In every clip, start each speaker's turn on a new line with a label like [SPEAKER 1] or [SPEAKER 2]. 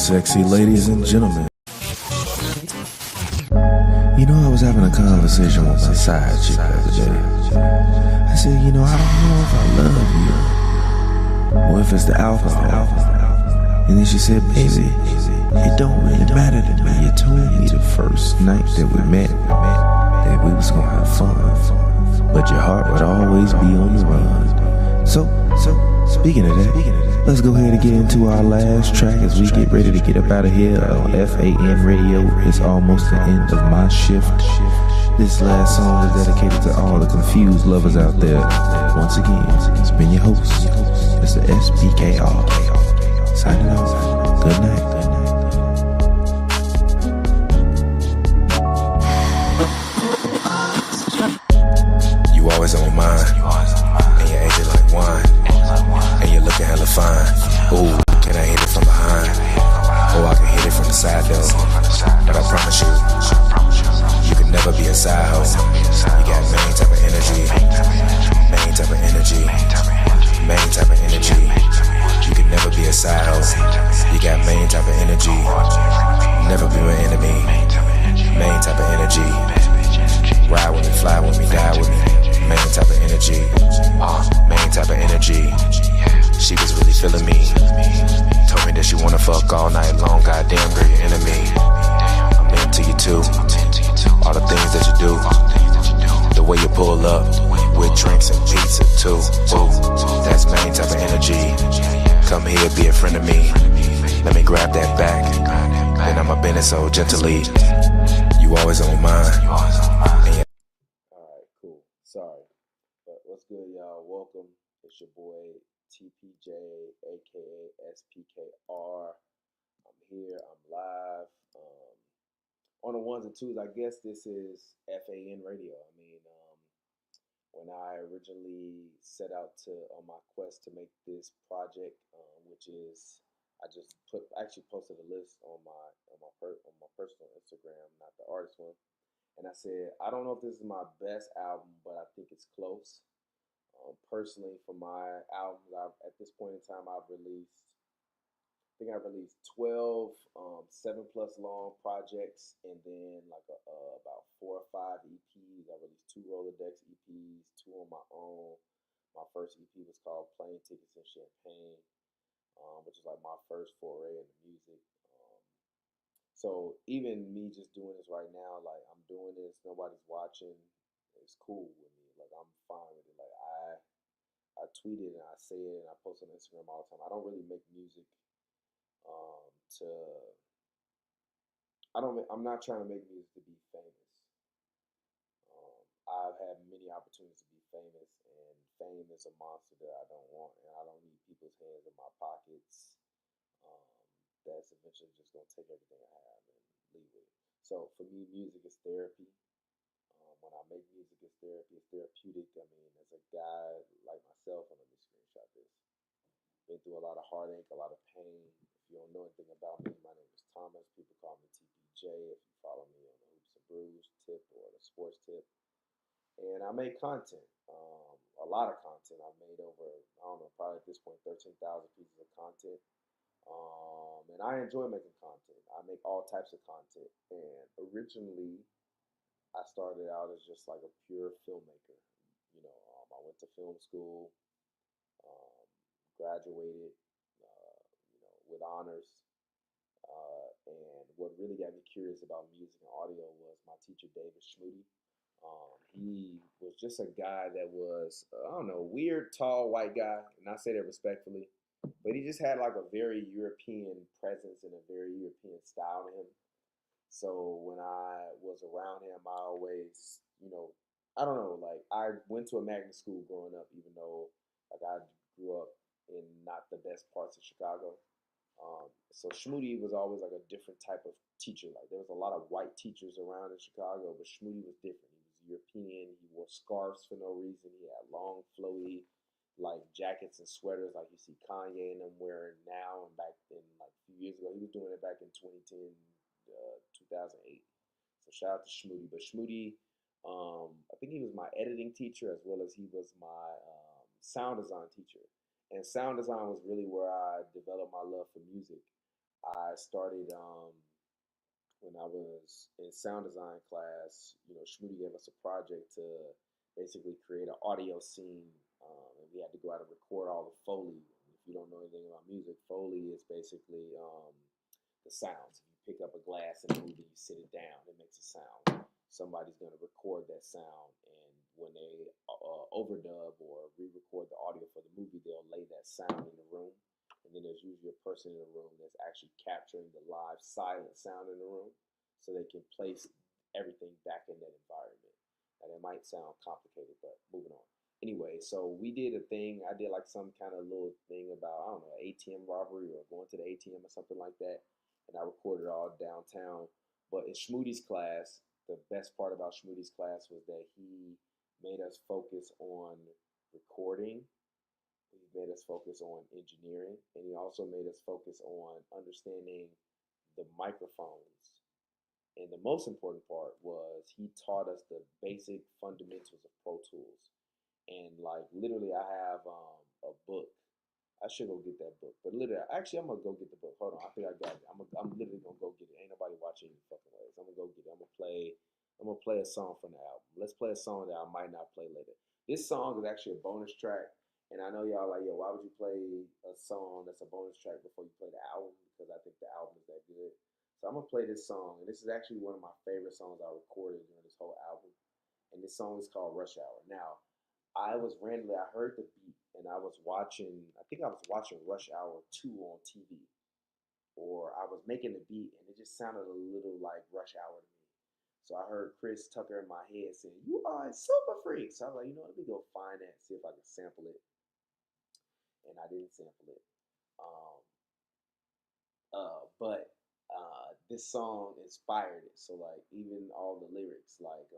[SPEAKER 1] Sexy ladies and gentlemen. You know, I was having a conversation with my side chick the other day. I said, you know, I don't know if I love you or if it's the alcohol. And then she said, baby, it don't really matter to me. You told me the first night that we met that we was gonna have fun, but your heart would always be on the run. So speaking of that, let's go ahead and get into our last track as we get ready to get up out of here on F.A.N. Radio. It's almost the end of my shift. This last song is dedicated to all the confused lovers out there. Once again, it's been your host, Mr. Spkr. Signing off. Good night. You always on my mind, and you're aging like wine, and you're looking hella fine. Ooh, can I hit it from behind? Oh, I can hit it from the side though. But I promise you, you can never be a side hoe. You got main type of energy, main type of energy, main type of energy. You can never be a side hoe. You got main type of energy, never be my enemy. Main type of energy, ride with me, fly with me, die with me. Main type of energy, main type of energy. She was really feeling me. Told me that she wanna fuck all night long. Goddamn girl, your enemy. I'm into you too. All the things that you do. The way you pull up with drinks and pizza too. Ooh, that's main type of energy. Come here, be a friend of me. Let me grab that back. Then I'ma bend it so gently. You always on mine. Alright, cool. Sorry. But what's good, y'all? Welcome. It's your boy TPJ, aka Spkr. I'm here, I'm live. On the ones and twos, I guess this is F.A.N. Radio. I mean, when I originally set out on my quest to make this project, which is, I actually posted a list on my personal Instagram, not the artist one, and I said, I don't know if this is my best album, but I think it's close. Personally, for my albums, at this point in time, I've released 12 7+ long projects, and then like about 4 or 5 EPs. I released 2 Rolodex EPs, 2 on my own. My first EP was called Plane Tickets and Champagne, which is like my first foray into music. So even me just doing this right now, like I'm doing this, nobody's watching, it's cool with me. Like I'm fine with it. Like I tweet it and I say it and I post on Instagram all the time. I don't really make music I'm not trying to make music to be famous. I've had many opportunities to be famous, and fame is a monster that I don't want, and I don't need people's hands in my pockets. That's eventually just gonna take everything I have and leave with it. So for me, music is therapy. When I make music, it's therapy. It's therapeutic. I mean, as a guy like myself, and let me screenshot this. Been through a lot of heartache, a lot of pain. If you don't know anything about me, my name is Thomas. People call me TPJ. If you follow me on the Hoops and Brews tip or the sports tip, and I make content. A lot of content. I've made over, I don't know, probably at this point 13,000 pieces of content. And I enjoy making content. I make all types of content. And originally, I started out as just like a pure filmmaker. You know, I went to film school, graduated, with honors. And what really got me curious about music and audio was my teacher, David Schmoody. He was just a guy that was, I don't know, weird, tall, white guy. And I say that respectfully. But he just had like a very European presence and a very European style to him. So when I was around him, I always, I don't know, like I went to a magnet school growing up, even though like I grew up in not the best parts of Chicago. So Schmoody was always like a different type of teacher. Like there was a lot of white teachers around in Chicago, but Schmoody was different. He was European. He wore scarves for no reason. He had long, flowy, like jackets and sweaters like you see Kanye and them wearing now, and back then, like a few years ago, he was doing it back in 2010, 2008. So shout out to Schmoody. But Schmoody, I think he was my editing teacher as well as he was my sound design teacher. And sound design was really where I developed my love for music. I started when I was in sound design class. You know, Shmoody gave us a project to basically create an audio scene, and we had to go out and record all the Foley. If you don't know anything about music, Foley is basically the sounds. If you pick up a glass in a movie, you sit it down, it makes a sound. Somebody's going to record that sound, and when they overdub or re-record the audio for the movie, they'll lay that sound in the room. And then there's usually a person in the room that's actually capturing the live silent sound in the room so they can place everything back in that environment. Now, that might sound complicated, but moving on. Anyway, so we did a thing. I did like some kind of little thing about, I don't know, ATM robbery or going to the ATM or something like that. And I recorded it all downtown. But in Shmoody's class, the best part about Shmoody's class was that he made us focus on recording. He made us focus on engineering, and he also made us focus on understanding the microphones. And the most important part was he taught us the basic fundamentals of Pro Tools. And like literally, I have a book. I should go get that book, but literally, actually, I'm gonna go get the book. Hold on, I think I got it. I'm literally gonna go get it. Ain't nobody watching any fucking ways. I'm gonna go get it. I'm gonna play a song from the album. Let's play a song that I might not play later. This song is actually a bonus track, and I know y'all like, yo, why would you play a song that's a bonus track before you play the album? Because I think the album is that good. So I'm gonna play this song, and this is actually one of my favorite songs I recorded during this whole album. And this song is called Rush Hour. Now, I heard the beat, and I think I was watching Rush Hour 2 on TV, or I was making the beat, and it just sounded a little like Rush Hour to me. So I heard Chris Tucker in my head saying, "You are a super freak." So I was like, you know what, let me go find that, see if I can sample it. And I didn't sample it. Um, but this song inspired it. So like even all the lyrics, like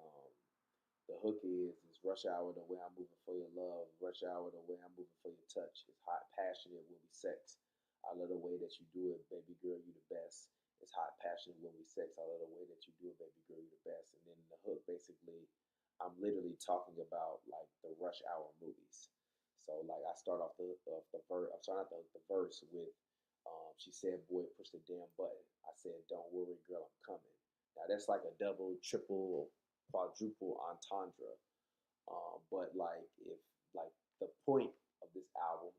[SPEAKER 1] the hook is rush hour the way I'm moving for your love, rush hour the way I'm moving for your touch. It's hot, passionate when we sex. I love the way that you do it, baby girl, you the best. It's hot, passionate when we sex. I love the way that you do it, baby girl, you the best. And then the hook, basically, I'm literally talking about like the Rush Hour movies. So like I start off the verse. I'm starting off the verse with, she said, "Boy, push the damn button." I said, "Don't worry, girl, I'm coming." Now that's like a double, triple, quadruple entendre. But like if like the point of this album,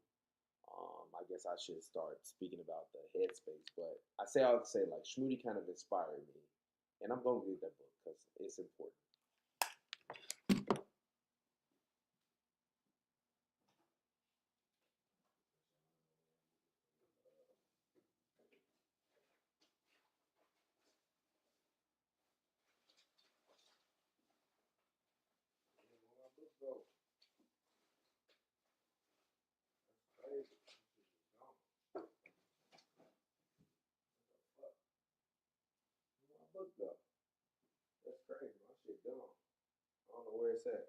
[SPEAKER 1] I guess I should start speaking about the headspace. But I would say like Shmoody kind of inspired me, and I'm gonna read that book because it's important. Book though. That's crazy. My shit gone. I don't know where it's at.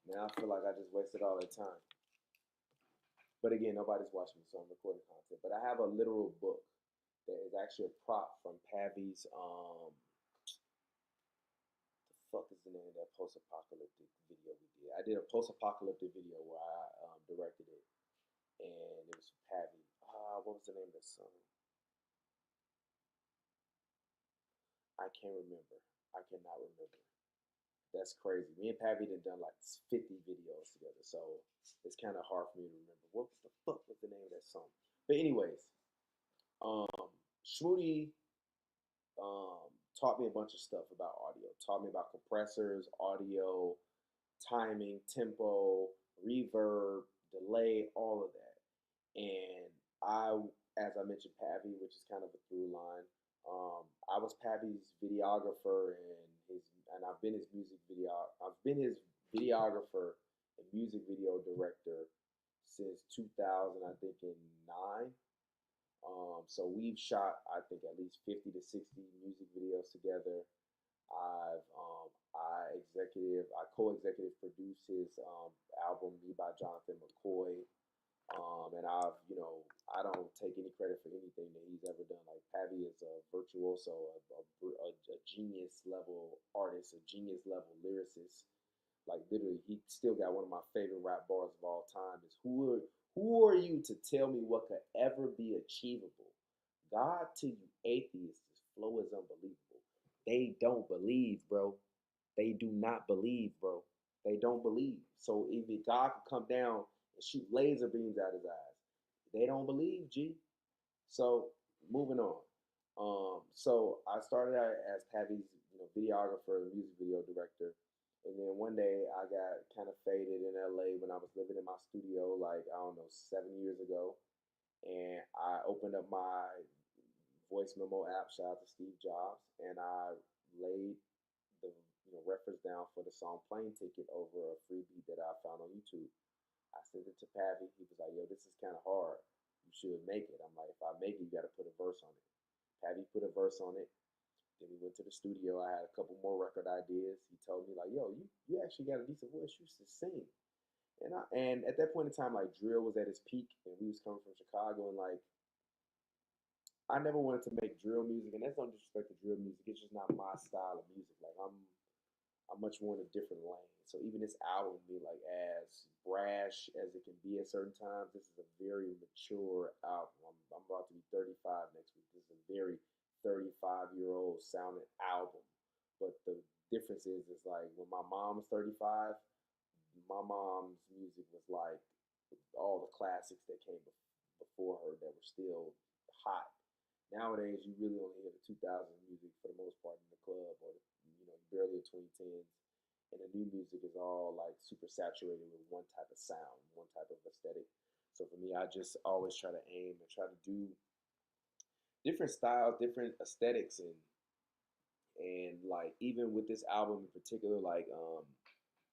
[SPEAKER 1] Now I feel like I just wasted all that time. But again, nobody's watching me, so I'm recording content. But I have a literal book that is actually a prop from Pavy's the fuck is the name of that post-apocalyptic video we did? I did a post-apocalyptic video where I directed it, and it was from Pavy. What was the name of that song? I can't remember. I cannot remember. That's crazy. Me and Pavy done like 50 videos together, so it's kind of hard for me to remember. What the fuck was the name of that song? But anyways, Shmoody taught me a bunch of stuff about audio. Taught me about compressors, audio, timing, tempo, reverb, delay, all of that. And as I mentioned, Pavy, which is kind of a through line. I was Pavy's videographer and I've been his videographer and music video director since 2000, I think in 9. So we've shot, I think, at least 50 to 60 music videos together. I co-executive produced his album Me by Jonathan McCoy. And I don't take any credit for anything that he's ever done. Like Pavy is a virtuoso, a genius level artist, a genius level lyricist. Like literally, he still got one of my favorite rap bars of all time. Is who
[SPEAKER 2] Who are you to tell me what could ever be achievable? God to you atheists, this flow is unbelievable. They don't believe, bro. They do not believe, bro. They don't believe. So even God could come down and shoot laser beams out his eyes. They don't believe, G. So moving on. So I started out as Pavy's, videographer, music video director, and then one day I got kind of faded in LA when I was living in my studio, like I don't know, 7 years ago, and I opened up my voice memo app. Shout out to Steve Jobs, and I laid the reference down for the song "Plane Ticket" over a free beat that I found on YouTube. I sent it to Pavy. He was like, "Yo, this is kind of hard. You should make it." I'm like, "If I make it, you got to put a verse on it." Pavy put a verse on it. Then we went to the studio. I had a couple more record ideas. He told me like, "Yo, you actually got a decent voice. You should sing." And at that point in time, like drill was at its peak, and we was coming from Chicago, and like I never wanted to make drill music, and that's no disrespect to drill music. It's just not my style of music. Like I'm much more in a different lane. So even this album, be like as brash as it can be at certain times, this is a very mature album. I'm about to be 35 next week. This is a very 35-year-old sounding album. But the difference is like when my mom was 35, my mom's music was like all the classics that came before her that were still hot. Nowadays, you really only hear the 2000 music for the most part in the club, or barely the 2010s, and the new music is all like super saturated with one type of sound, one type of aesthetic. So for me, I just always try to aim and try to do different styles, different aesthetics, and like even with this album in particular, like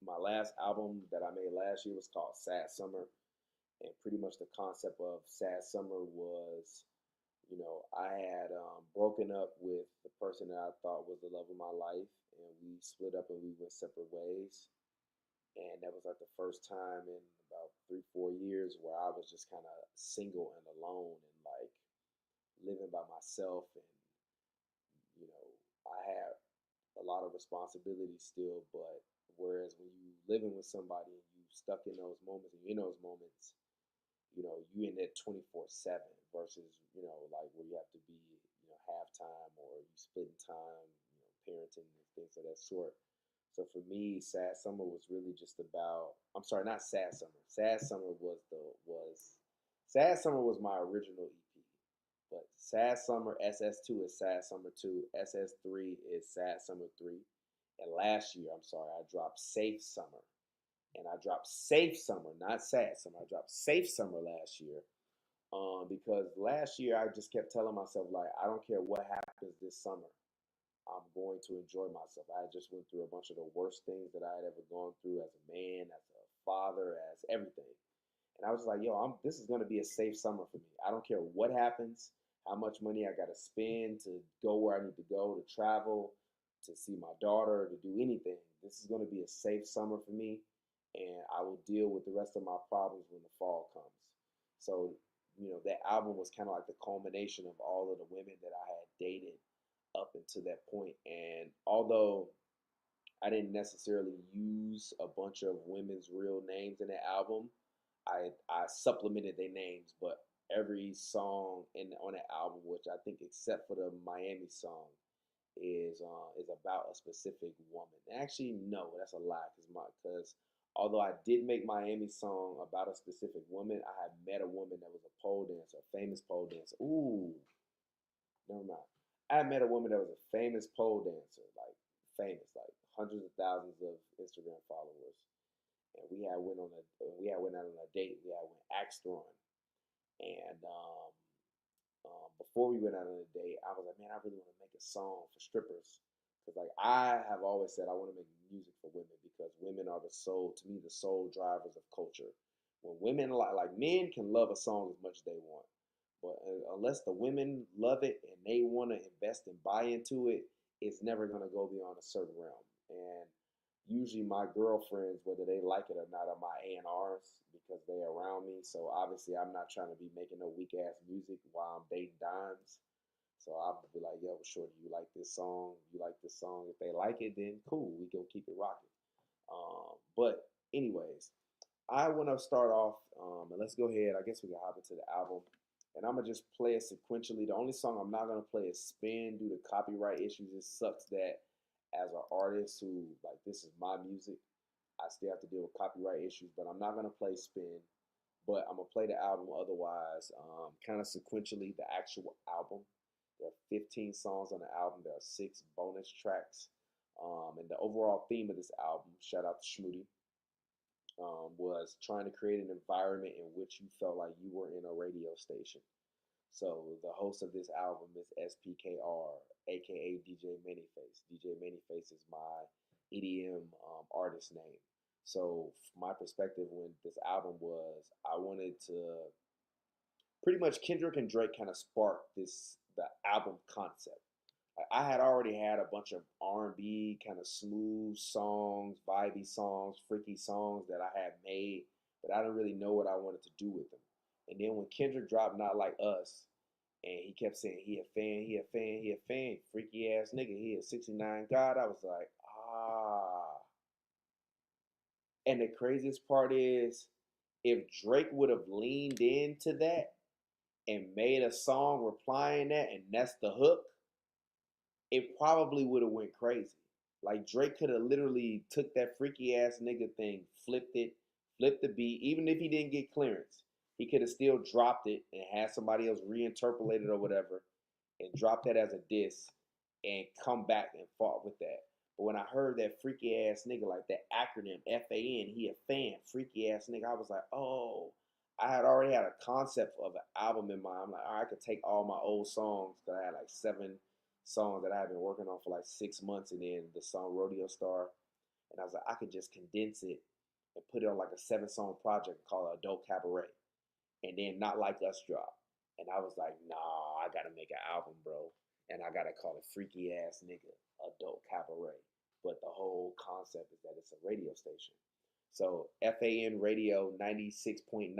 [SPEAKER 2] my last album that I made last year was called Sad Summer, and pretty much the concept of Sad Summer was, I had broken up with the person that I thought was the love of my life, and we split up and we went separate ways. And that was like the first time in about 3, 4 years where I was just kind of single and alone and like living by myself. And, I had a lot of responsibility still, but whereas when you living with somebody and you stuck in those moments and you're in those moments, you in that 24/7 versus, like where you have to be, halftime or you splitting time, parenting and things of that sort. So for me, Sad Summer was really just about, I'm sorry, not Sad Summer. Sad Summer was my original EP. But Sad Summer SS2 is Sad Summer 2, SS3 is Sad Summer 3. And last year, I'm sorry, I dropped Safe Summer. And I dropped Safe Summer, not Sad Summer. I dropped Safe Summer last year. Because last year I just kept telling myself, like, I don't care what happens this summer, I'm going to enjoy myself. I just went through a bunch of the worst things that I had ever gone through as a man, as a father, as everything. And I was like, yo, this is going to be a safe summer for me. I don't care what happens, how much money I got to spend to go where I need to go, to travel, to see my daughter, to do anything. This is going to be a safe summer for me, and I will deal with the rest of my problems when the fall comes. So, that album was kind of like the culmination of all of the women that I had dated up until that point. And although I didn't necessarily use a bunch of women's real names in the album, I supplemented their names, but every song on that album, which I think except for the Miami song, is about a specific woman. Actually, no, that's a lie, because although I did make Miami song about a specific woman, I had met a woman that was a pole dancer, a famous pole dancer. Ooh, never mind. I met a woman that was a famous pole dancer, like famous, like hundreds of thousands of Instagram followers. And we had went out on a date. We had went axe throwing, and before we went out on a date, I was like, man, I really want to make a song for strippers, because like I have always said I want to make music for women, because women are to me, the sole drivers of culture. When women like men can love a song as much as they want, but unless the women love it and they want to invest and buy into it, it's never going to go beyond a certain realm. And usually my girlfriends, whether they like it or not, are my A&Rs because they're around me. So obviously I'm not trying to be making no weak ass music while I'm dating dimes. So I'll be like, yo, shorty, you like this song? You like this song? If they like it, then cool, we gonna keep it rocking. But anyways, I want to start off, and let's go ahead. I guess we can hop into the album. And I'm going to just play it sequentially. The only song I'm not going to play is Spin due to copyright issues. It sucks that as an artist who, like, this is my music, I still have to deal with copyright issues. But I'm not going to play Spin. But I'm going to play the album otherwise, kind of sequentially, the actual album. There are 15 songs on the album. There are 6 bonus tracks. And the overall theme of this album, shout out to Schmoody, was trying to create an environment in which you felt like you were in a radio station. So the host of this album is Spkr, aka DJ Manyface. DJ Manyface is my EDM artist name. So my perspective when this album was, I wanted to pretty much Kendrick and Drake kind of sparked the album concept. I had already had a bunch of R&B kind of smooth songs, vibey songs, freaky songs that I had made, but I didn't really know what I wanted to do with them. And then when Kendrick dropped Not Like Us, and he kept saying he a fan, he a fan, he a fan, freaky ass nigga, he a 69 God, I was like, ah. And the craziest part is, if Drake would have leaned into that and made a song replying that, and that's the hook, it probably would have went crazy. Like Drake could have literally took that freaky ass nigga thing, flipped it, flipped the beat. Even if he didn't get clearance, he could have still dropped it and had somebody else reinterpolate it or whatever, and drop that as a diss and come back and fought with that. But when I heard that freaky ass nigga, like that acronym F.A.N, he a fan, freaky ass nigga, I was like, oh. I had already had a concept of an album in mind. I'm like, all right, I could take all my old songs, because I had like 7 songs that I had been working on for like 6 months, and then the song Rodeo Star, and I was like, I could just condense it and put it on like a 7-song project called Adult Cabaret, and then Not Like Us drop, and I was like, nah, I gotta make an album, bro, and I gotta call it Freaky Ass Nigga Adult Cabaret, but the whole concept is that it's a radio station. So F.A.N. Radio 96.9,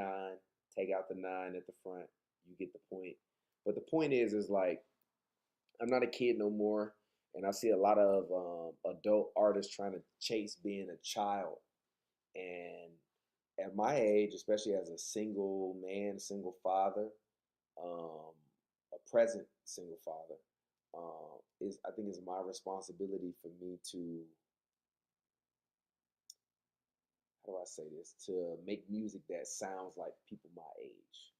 [SPEAKER 2] take out the 9 at the front, you get the point. But the point is like, I'm not a kid no more, and I see a lot of adult artists trying to chase being a child. And at my age, especially as a single man, single father, a present single father, I think it's my responsibility for me to, how do I say this, to make music that sounds like people my age.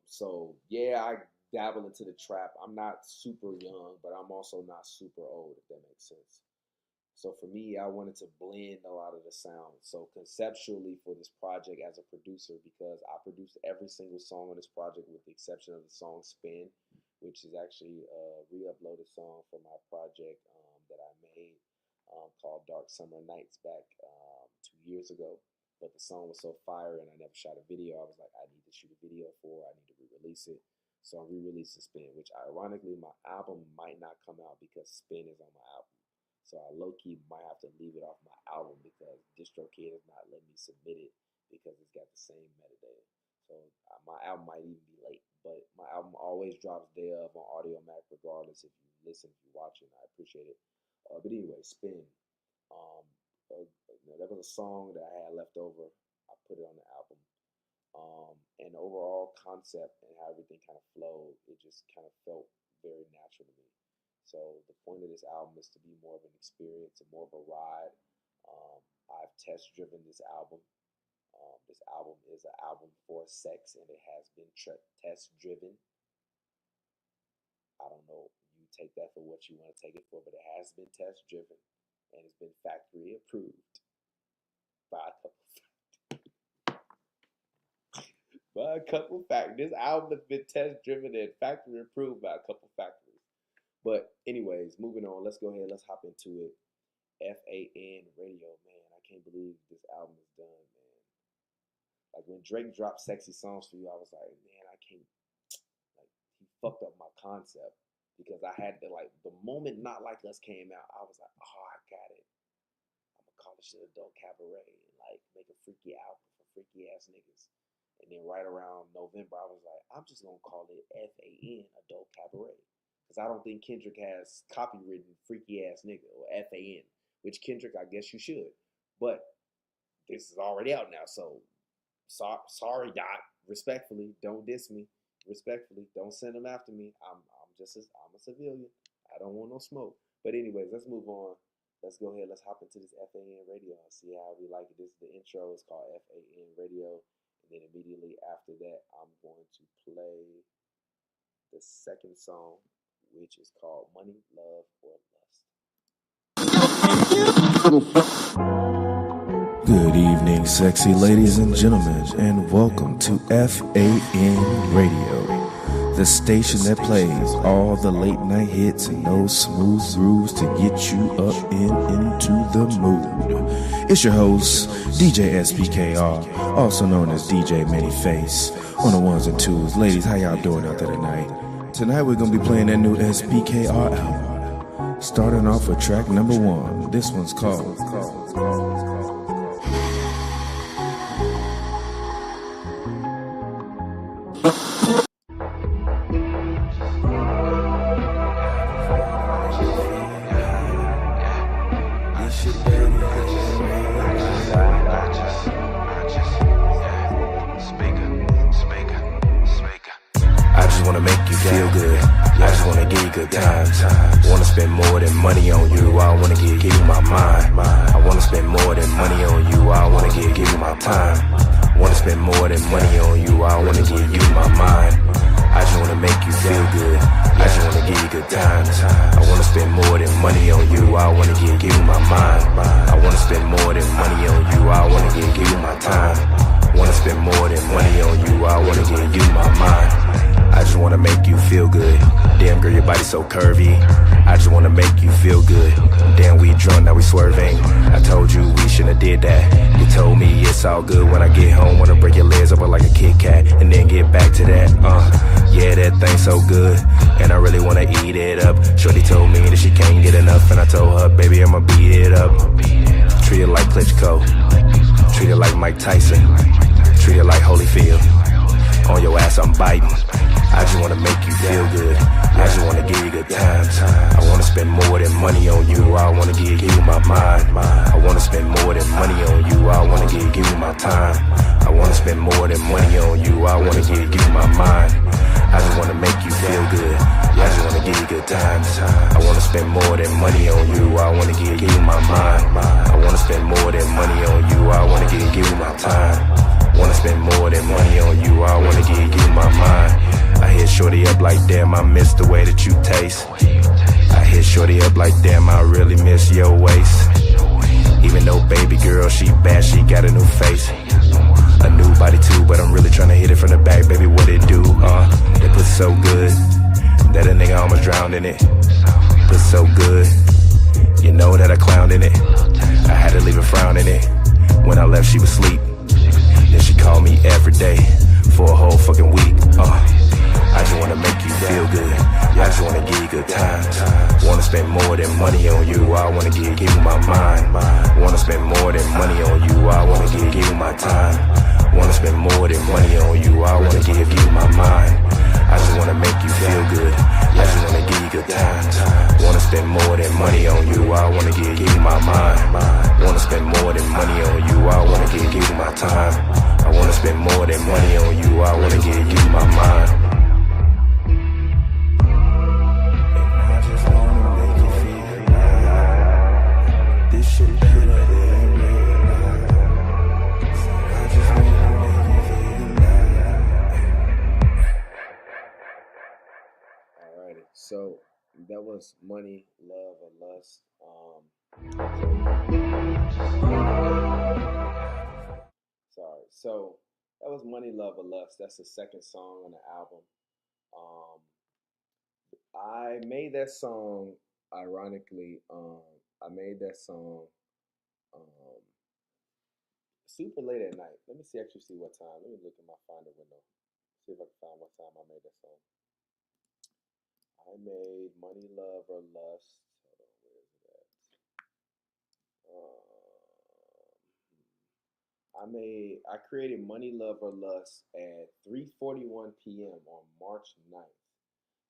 [SPEAKER 2] So yeah, I dabble into the trap. I'm not super young, but I'm also not super old, if that makes sense. So for me, I wanted to blend a lot of the sounds. So conceptually for this project as a producer, because I produced every single song on this project with the exception of the song Spin, which is actually a re-uploaded song from my project that I made called Dark Summer Nights back 2 years ago. But the song was so fire and I never shot a video. I was like, I need to shoot a video for it. I need to re-release it. So I'm re-releasing Spin, which ironically my album might not come out because Spin is on my album. So I low-key might have to leave it off my album because DistroKid is not letting me submit it because it's got the same metadata. So my album might even be late, but my album always drops day of on Audio Mac regardless. If you listen, if you're watching, I appreciate it. But anyway, Spin. That was a song that I had left over. I put it on the album. And the overall concept and how everything kind of flowed, it just kind of felt very natural to me. So the point of this album is to be more of an experience and more of a ride. I've test driven this album. This album is an album for sex, and it has been test driven. I don't know, you take that for what you want to take it for, but it has been test driven, and it's been factory approved by a couple factories. This album has been test driven and factory approved by a couple factories. But anyways, moving on. Let's go ahead. Let's hop into it. F.A.N. Radio, man. I can't believe this album is done, man. Like when Drake dropped Sexy Songs for You, I was like, man, I can't, like, he fucked up my concept because I had to, like, the moment Not Like Us came out, I was like, oh, I got it. I'm gonna call this shit Adult Cabaret and like make a freaky album for freaky ass niggas. And then right around November, I was like, I'm just gonna call it F.A.N. Adult Cabaret. Because I don't think Kendrick has copywritten freaky ass nigga or F.A.N., which Kendrick, I guess you should. But this is already out now. So sorry, Doc. Respectfully, don't diss me. Respectfully, don't send them after me. I'm a civilian. I don't want no smoke. But anyways, let's move on. Let's go ahead. Let's hop into this F.A.N. Radio and see how we like it. This is the intro. It's called F.A.N. Radio. And then immediately after that, I'm going to play the second song, which is called Money, Love, or Lust.
[SPEAKER 1] Good evening, sexy ladies and gentlemen, and welcome to F.A.N. Radio, the station that plays all the late night hits and those smooth grooves to get you up and into the mood. It's your host, DJ Spkr, also known as DJ Manyface, on the ones and twos. Ladies, how y'all doing out there tonight? Tonight we're gonna be playing that new Spkr album, starting off with track number 1. This one's called money on you, I wanna give you my mind. I wanna spend more than money on you, I wanna give you my time. Wanna spend more than money on you, I wanna give you my mind. I just wanna make you feel good, I just wanna give you good times. I wanna spend more than money on you, I wanna give you my mind. I wanna spend more than money on you, I wanna give you my time. Wanna spend more than money on you, I wanna give you my mind. I just wanna make you feel good. Damn girl, your body's so curvy. I just wanna make you feel good. Damn, we drunk, now we swerving. I told you we shouldn't have did that. You told me it's all good when I get home. Wanna break your legs over like a Kit Kat and then get back to that. Yeah, that thing's so good and I really wanna eat it up. Shorty told me that she can't get enough and I told her, baby, I'ma beat it up. Treat it like Klitschko, treat it like Mike Tyson, treat it like Holyfield. On your ass I'm biting. I just wanna make you feel good, I just wanna give you good times. I wanna spend more than money on you, I wanna give you my mind. I wanna spend more than money on you, I wanna give you my time. I wanna spend more than money on you, I wanna give you my mind. I just wanna make you feel good, I just wanna give you good times. I wanna spend more than money on you, I wanna give you my mind. I wanna spend more than money on you, I wanna give you my time. Wanna spend more than money on you, I wanna give you my mind. I hit shorty up like damn, I miss the way that you taste. I hit shorty up like damn, I really miss your waist. Even though baby girl, she bad, she got a new face. A new body too, but I'm really tryna hit it from the back, baby, what it do? That pussy so good, that a nigga almost drowned in it. Pussy so good, you know that I clowned in it. I had to leave a frown in it. When I left, she was asleep. Then she called me every day for a whole fucking week. I just wanna make you feel good, I just wanna give you good times. Wanna spend more than money on you, I wanna give you my mind. Wanna spend more than money on you, I wanna give you my time. Wanna spend more than money on you, I wanna give you my mind. I just wanna make you feel good, I just wanna give you good times. Wanna spend more than money on you, I wanna give you my mind. Wanna spend more than money on you, I wanna give you my time. I wanna spend more than money on you, I wanna give you my mind.
[SPEAKER 2] So that was Money, Love, or Lust. Sorry. So that was Money, Love, or Lust. That's the second song on the album. I made that song, ironically, I made that song super late at night. Let me actually see what time. Let me look at my Finder window. See if I can find what time I made that song. I made Money, Love, or Lust. Hold on, where is it at? I created Money, Love, or Lust at 3:41 p.m. on March 9th.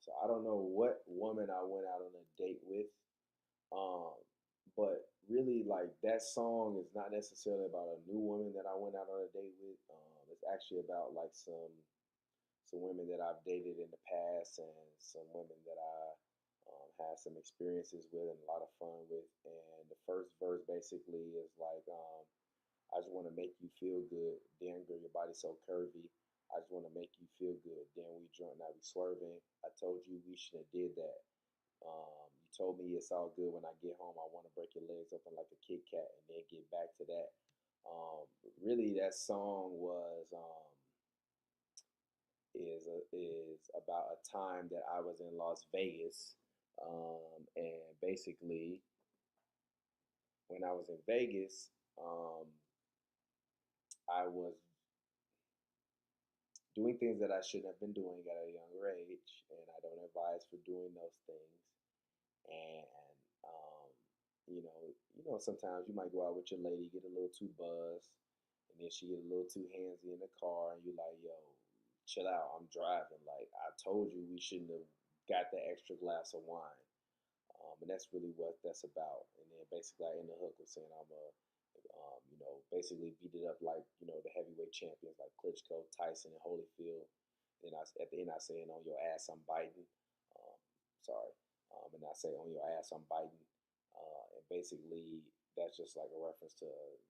[SPEAKER 2] So I don't know what woman I went out on a date with. But really like that song is not necessarily about a new woman that I went out on a date with. It's actually about like some women that I've dated in the past and some women that I had some experiences with and a lot of fun with. And the first verse basically is like, I just want to make you feel good. Damn girl, your body's so curvy. I just want to make you feel good. Damn, we drunk, now we swerving. I told you we should have did that. You told me it's all good when I get home. I want to break your legs open like a Kit Kat and then get back to that. Really, that song is about a time that I was in Las Vegas, and basically when I was in Vegas, I was doing things that I shouldn't have been doing at a younger age, and I don't advise for doing those things. And sometimes you might go out with your lady, get a little too buzzed, and then she get a little too handsy in the car, and you like, yo, chill out, I'm driving. Like, I told you we shouldn't have got that extra glass of wine. And that's really what that's about. And then basically I end the hook with saying I'm basically beat it up like, the heavyweight champions like Klitschko, Tyson, and Holyfield. And at the end I say, on your ass I'm biting. Sorry. And I say, on your ass I'm biting. And basically that's just like a reference to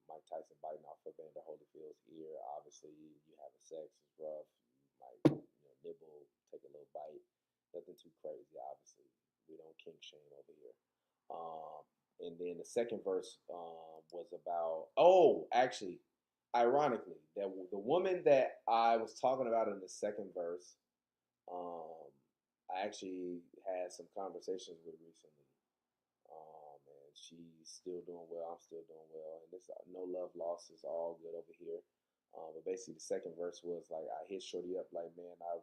[SPEAKER 2] Mike Tyson biting off of Evander Holyfield's ear. Obviously, you having sex is rough. You might, nibble, take a little bite. Nothing too crazy, obviously. We don't kink shame over here. And then the second verse was about, actually, ironically, that the woman that I was talking about in the second verse, I actually had some conversations with recently. And she's still doing well. I'm still doing well. And this no love lost is all good over here. But basically, the second verse was like, I hit Shorty up like, man, I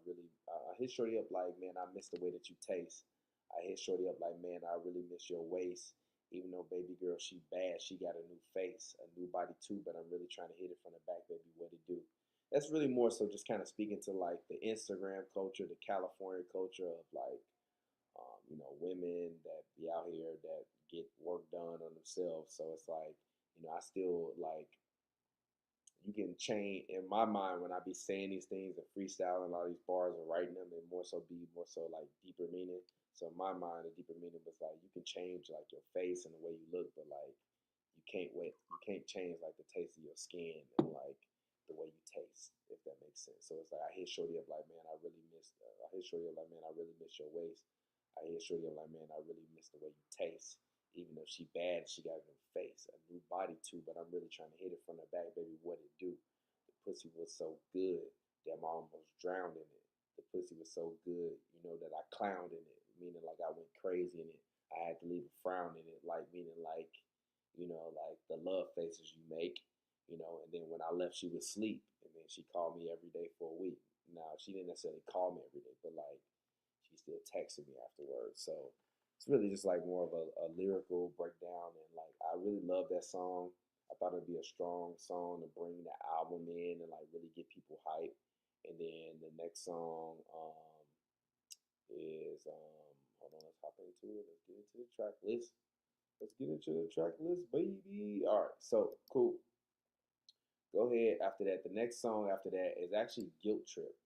[SPEAKER 2] hit Shorty up like, man, I miss the way that you taste. I hit Shorty up like, man, I really miss your waist. Even though baby girl, she bad, she got a new face, a new body too, but I'm really trying to hit it from the back, baby, what it do? That's really more so just kind of speaking to like the Instagram culture, the California culture of like, women that be out here that get work done on themselves. So it's like, I still like, you can change in my mind when I be saying these things and freestyling a lot of these bars and writing them, and more so like deeper meaning. So in my mind, the deeper meaning was like, you can change like your face and the way you look, but like you can't change like the taste of your skin and like the way you taste, if that makes sense. So it's like I hit Shorty up like, man, I hit Shorty up like, man, I really miss your waist. I hit Shorty up like, man, I really miss the way you taste. Even though she bad, she got a new face, a new body too, but I'm really trying to hit it from the back, baby, what it do? The pussy was so good, damn, I almost drowned in it. The pussy was so good, that I clowned in it, meaning like I went crazy in it. I had to leave a frown in it, like meaning like, like the love faces you make, and then when I left, she would sleep, and then she called me every day for a week. Now, she didn't necessarily call me every day, but like, she still texted me afterwards, so it's really just like more of a lyrical breakdown, and like I really love that song. I thought it'd be a strong song to bring the album in and like really get people hyped. And then the next song is hold on, let's hop into it. Let's get into the track list. Baby. All right, so cool. Go ahead. After that, the next song after that is actually Guilt Trip.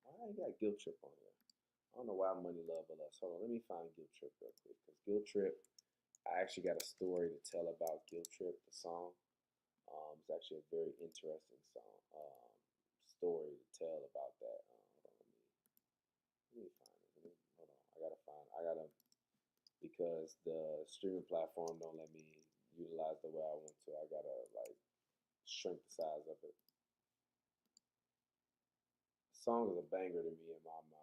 [SPEAKER 2] Why I got Guilt Trip on here? I don't know why Money Love or Lust. Hold on, let me find Guilt Trip real quick. Because Guilt Trip, I actually got a story to tell about Guilt Trip, the song. It's actually a very interesting song, story to tell about that. Hold on, let me find it. Hold on, I gotta, because the streaming platform don't let me utilize the way I want to. I gotta like shrink the size of it. The song is a banger to me in my mind.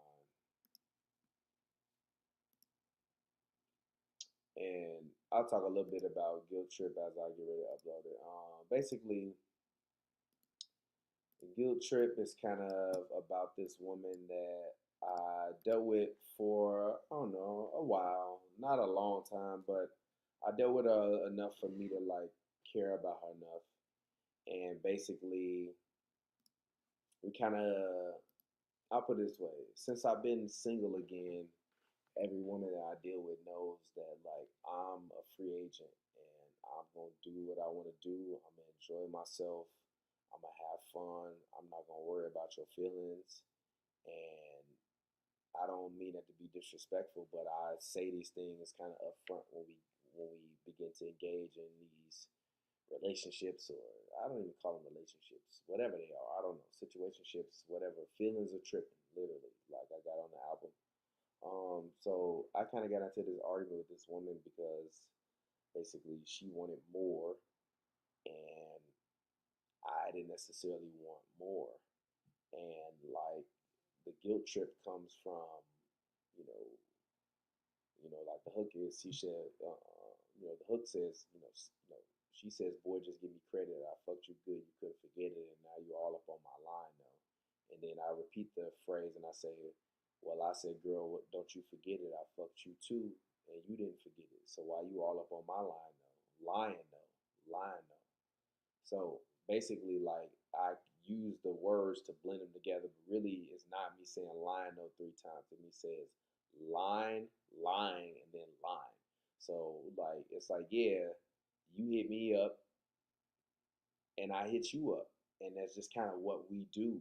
[SPEAKER 2] And I'll talk a little bit about Guilt Trip as I get ready to upload it. Basically, the Guilt Trip is kind of about this woman that I dealt with for, I don't know, a while. Not a long time, but I dealt with her enough for me to like care about her enough. And basically, we kind of, I'll put it this way, since I've been single again, every woman that I deal with knows that like I'm a free agent and I'm gonna do what I want to do. I'm gonna enjoy myself. I'm gonna have fun. I'm not gonna worry about your feelings. And I don't mean that to be disrespectful, but I say these things kind of upfront when we begin to engage in these relationships, or I don't even call them relationships, whatever they are. I don't know, situationships, whatever. Feelings are tripping, literally. Like I got on the album. So I kind of got into this argument with this woman because basically she wanted more, and I didn't necessarily want more. And like the guilt trip comes from, you know, like the hook is, she said, the hook says, she says, boy, just give me credit. I fucked you good. You couldn't forget it. And now you're all up on my line now. And then I repeat the phrase and I say, well, I said, girl, don't you forget it. I fucked you too. And you didn't forget it. So why you all up on my line though? Lying though. Lying though. So basically, like, I use the words to blend them together, but really it's not me saying line no three times. It me says line, lying, and then line. So like it's like, yeah, you hit me up and I hit you up. And that's just kind of what we do.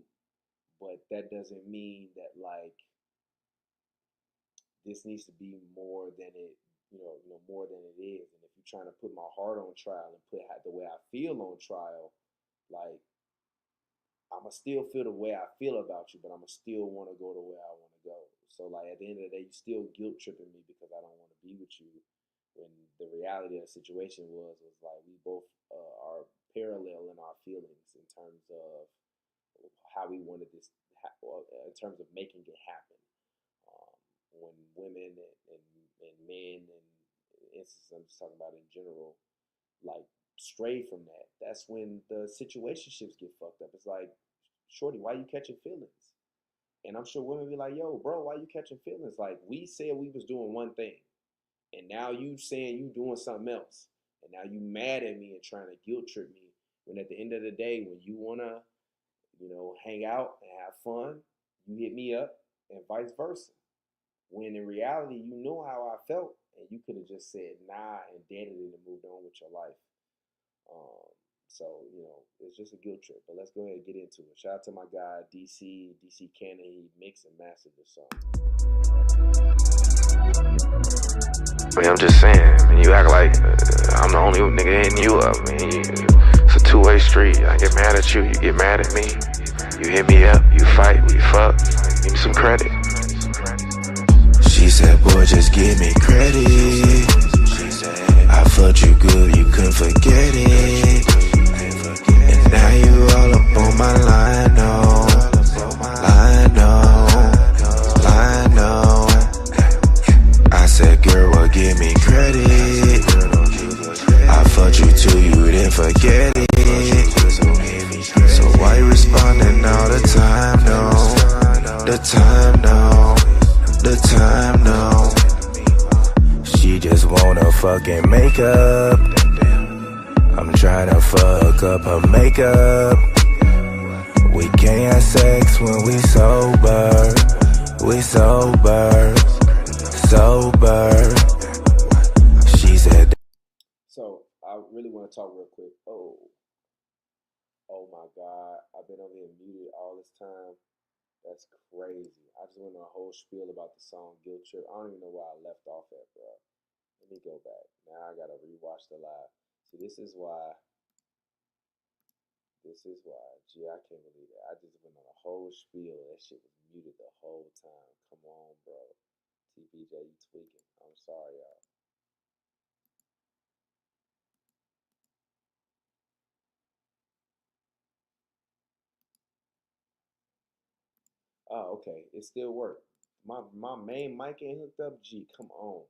[SPEAKER 2] But that doesn't mean that like this needs to be more than it, more than it is. And if you're trying to put my heart on trial and put the way I feel on trial, like I'ma still feel the way I feel about you, but I'ma still want to go the way I want to go. So like at the end of the day, you still guilt tripping me because I don't want to be with you. When the reality of the situation was like we both are parallel in our feelings in terms of how we wanted this, in terms of making it happen. When women and men and instances, I'm just talking about in general, like stray from that, that's when the situationships get fucked up. It's like, shorty, why you catching feelings? And I'm sure women be like, yo, bro, why you catching feelings? Like, we said we was doing one thing, and now you saying you doing something else. And now you mad at me and trying to guilt trip me, when at the end of the day, when you want to, hang out and have fun, you hit me up, and vice versa. When in reality, you know how I felt, and you could have just said nah and deaded it and moved on with your life. So, it's just a guilt trip. But let's go ahead and get into it. Shout out to my guy, DC Cannon. He mixed and mastered this song.
[SPEAKER 1] I mean, I'm just saying, you act like I'm the only nigga hitting you up. It's a two-way street. I get mad at you, you get mad at me. You hit me up, you fight, we fuck. Give me some credit. She said, boy, just give me credit. I fucked you good, you couldn't forget it. And now you all up on my line, no. I said, girl, well, give me credit. I fucked you too, you didn't forget it. So why you responding all the time, no? The time, no. She just wanna fucking make up. I'm trying to fuck up her makeup. We can't have sex when we sober. She said.
[SPEAKER 2] So I really want to talk real quick. Oh my God. I've been over here muted all this time. That's crazy. I just went on a whole spiel about the song Guilt Trip. I don't even know where I left off at, bro. Let me go back. Now I gotta rewatch the live. See, this is why. Gee, I can't believe it. I just went on a whole spiel. That shit was muted the whole time. Come on, bro. TPJ, you tweaking. I'm sorry, y'all. Oh, okay. It still worked. My main mic ain't hooked up. Gee, come on.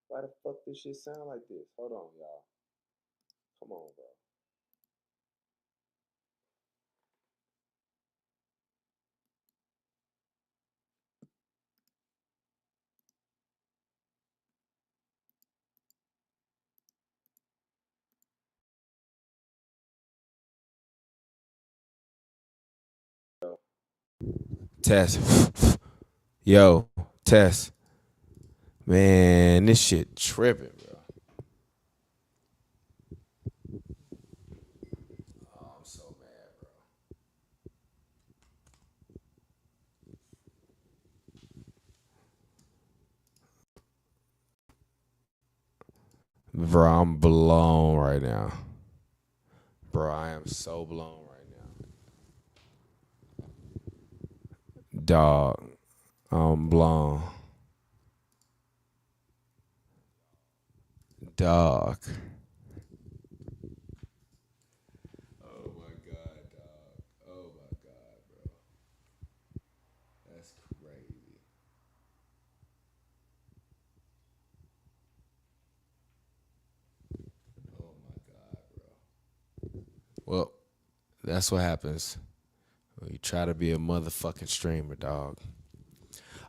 [SPEAKER 2] Why the fuck this shit sound like this? Hold on, y'all. Come on, bro. Test. Yo, test. Man, this shit tripping, bro.
[SPEAKER 1] Bro, I'm blown right now. Bro, I am so blown right now. Dog, I'm blown. Dog. Oh my God, dog. Oh my God, bro. That's crazy. Oh my God, bro. Well, that's what happens when you try to be a motherfucking streamer, dog.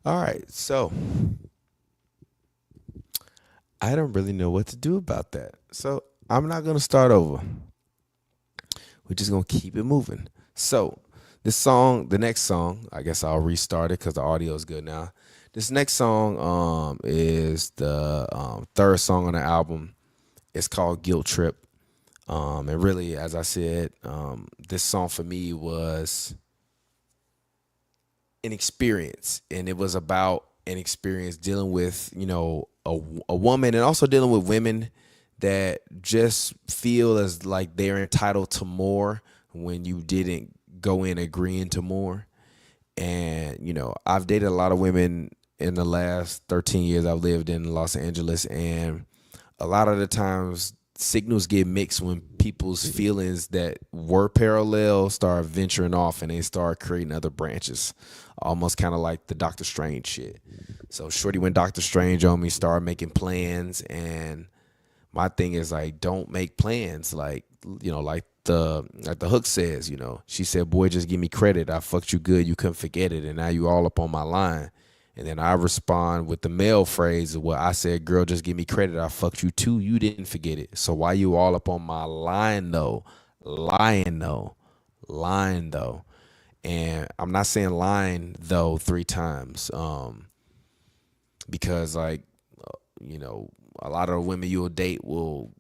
[SPEAKER 1] All right, so I don't really know what to do about that. So I'm not going to start over. We're just going to keep it moving. So this song, the next song, I guess I'll restart it because the audio is good now. This next song is the third song on the album. It's called Guilt Trip. And really, as I said, this song for me was an experience. And it was about an experience dealing with, you know, a woman and also dealing with women that just feel as like they're entitled to more when you didn't go in agreeing to more. And, you know, I've dated a lot of women in the last 13 years I've lived in Los Angeles, and a lot of the times signals get mixed when people's feelings that were parallel start venturing off and they start creating other branches, almost kind of like the Doctor Strange shit. So shorty went Doctor Strange on me, started making plans, and my thing is like, don't make plans. Like, you know, like the hook says, you know, she said, boy, just give me credit. I fucked you good. You couldn't forget it. And now you all up on my line. And then I respond with the male phrase, well, I said, girl, just give me credit. I fucked you too. You didn't forget it. So why you all up on my line though? Lying though. And I'm not saying lying though 3 times. Because like, you know, a lot of the women you'll date will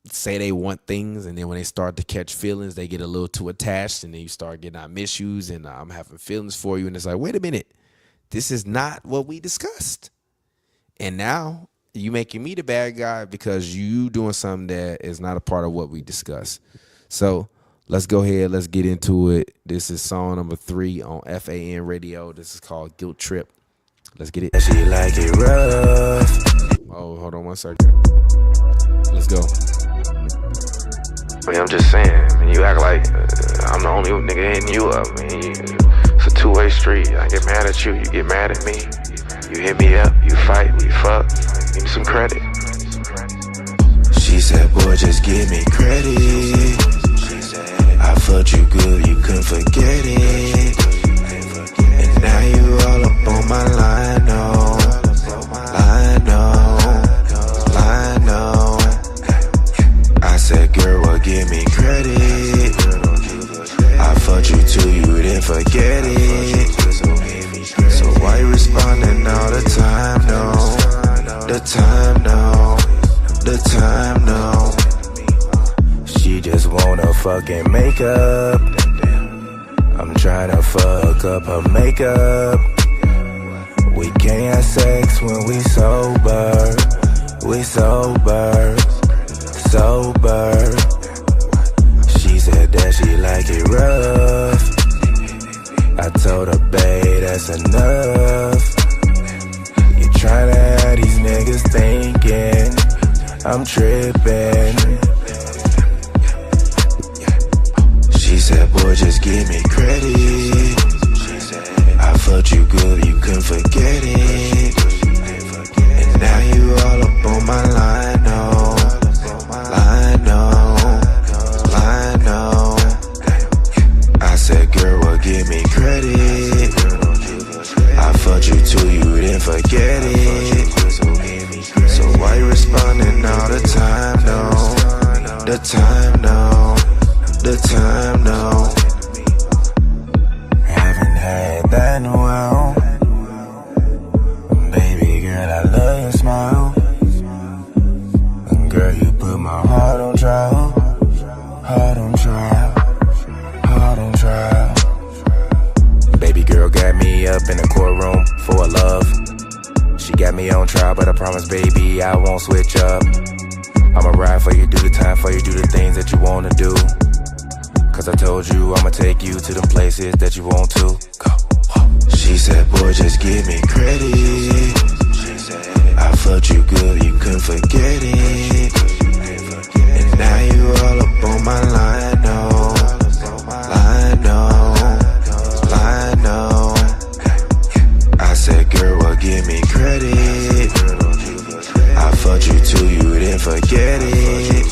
[SPEAKER 1] say they want things, and then when they start to catch feelings, they get a little too attached, and then you start getting, I miss yous and I'm having feelings for you. And it's like, wait a minute. This is not what we discussed. And now you making me the bad guy because you doing something that is not a part of what we discussed. So let's go ahead. Let's get into it. This is song number 3 on F.A.N. Radio. This is called Guilt Trip. Let's get it.
[SPEAKER 3] She like it rough.
[SPEAKER 1] Oh, hold on one second. Let's go.
[SPEAKER 3] I mean, I'm just saying. I mean, you act like I'm the only nigga hitting you up. I mean, it's a two-way street. I get mad at you. You get mad at me. You hit me up. You fight. We fuck. Give me some credit.
[SPEAKER 4] She said, boy, just give me credit. I fucked you good. You couldn't forget it. And now you all up on my line, no. Line, no. I said, girl, well, give me credit. I fucked you too, you didn't forget it. So why you responding all the time, no? The time, no. She just wanna fucking make up. I'm trying to fuck up her makeup. We can't have sex when we sober. We sober. She said that she like it rough. I told her, babe, that's enough. You tryna have these niggas thinking I'm tripping. She said, boy, just give me credit. I fucked you good, you couldn't forget it. And now you all up on my line, no. I said, girl, well, give me credit. I fucked you too, you didn't forget it. So why you responding all the time, no? The time, no. Haven't had that in a while. Baby girl, I love your smile. Girl, you put my heart on trial. Baby girl got me up in the courtroom for love. She got me on trial, but I promise, baby, I won't switch up. I'ma ride for you, do the time for you, do the things that you wanna do. Cause I told you I'ma take you to the places that you want to go. She said, boy, just give me credit. I fucked you good, you couldn't forget it. And now you all up on my line, no. Line, no. Line, no. I said, girl, well, give me credit. I fucked you too, you didn't forget it.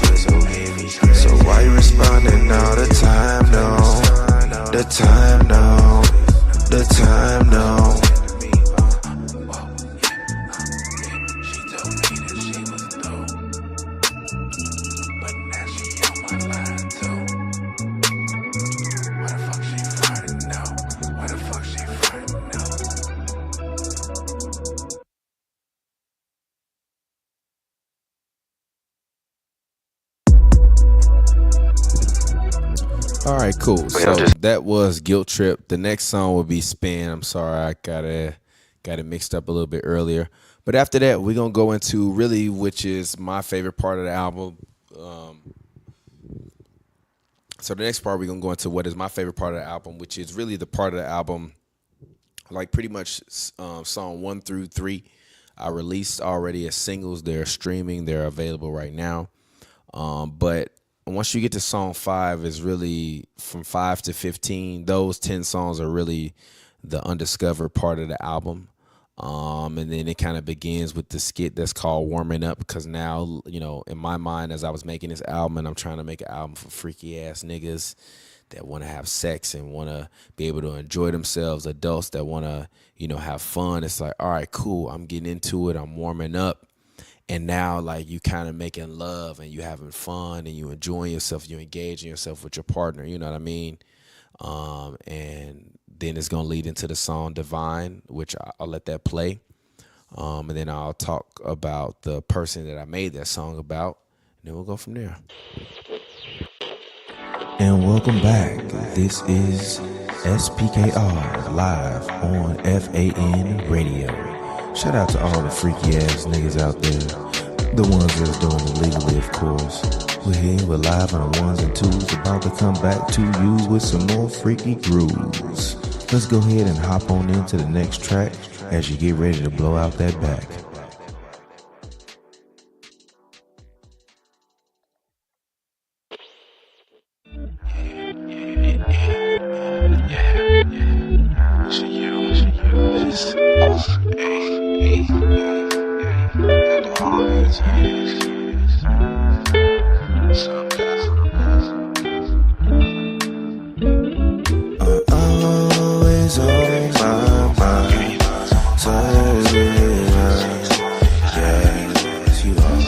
[SPEAKER 4] So why you responding all the time, no? The time, no. The time, no.
[SPEAKER 2] All right, cool. So that was Guilt Trip. The next song will be Spin. I'm sorry, I got it mixed up a little bit earlier. But after that, we're going to go into really, which is my favorite part of the album. So the next part, we're going to go into what is my favorite part of the album, which is really the part of the album, like pretty much song 1 through 3. I released already as singles. They're streaming. They're available right now. But once you get to song 5, is really from 5 to 15. Those 10 songs are really the undiscovered part of the album. And then it kind of begins with the skit that's called Warming Up, because now, you know, in my mind, as I was making this album, and I'm trying to make an album for freaky ass niggas that want to have sex and want to be able to enjoy themselves, adults that want to, you know, have fun. It's like, all right, cool. I'm getting into it. I'm warming up. And now, like, you kind of making love and you having fun and you enjoying yourself, you engaging yourself with your partner, you know what I mean? And then it's going to lead into the song Divine, which I'll let that play. And then I'll talk about the person that I made that song about. And then we'll go from there.
[SPEAKER 4] And welcome back. This is Spkr live on F.A.N. Radio. Shout out to all the freaky ass niggas out there. The ones that's doing it legally, of course. We're here, we're live on the 1s and 2s, about to come back to you with some more freaky grooves. Let's go ahead and hop on into the next track as you get ready to blow out that back.
[SPEAKER 5] Always on my mind, so yes, you are.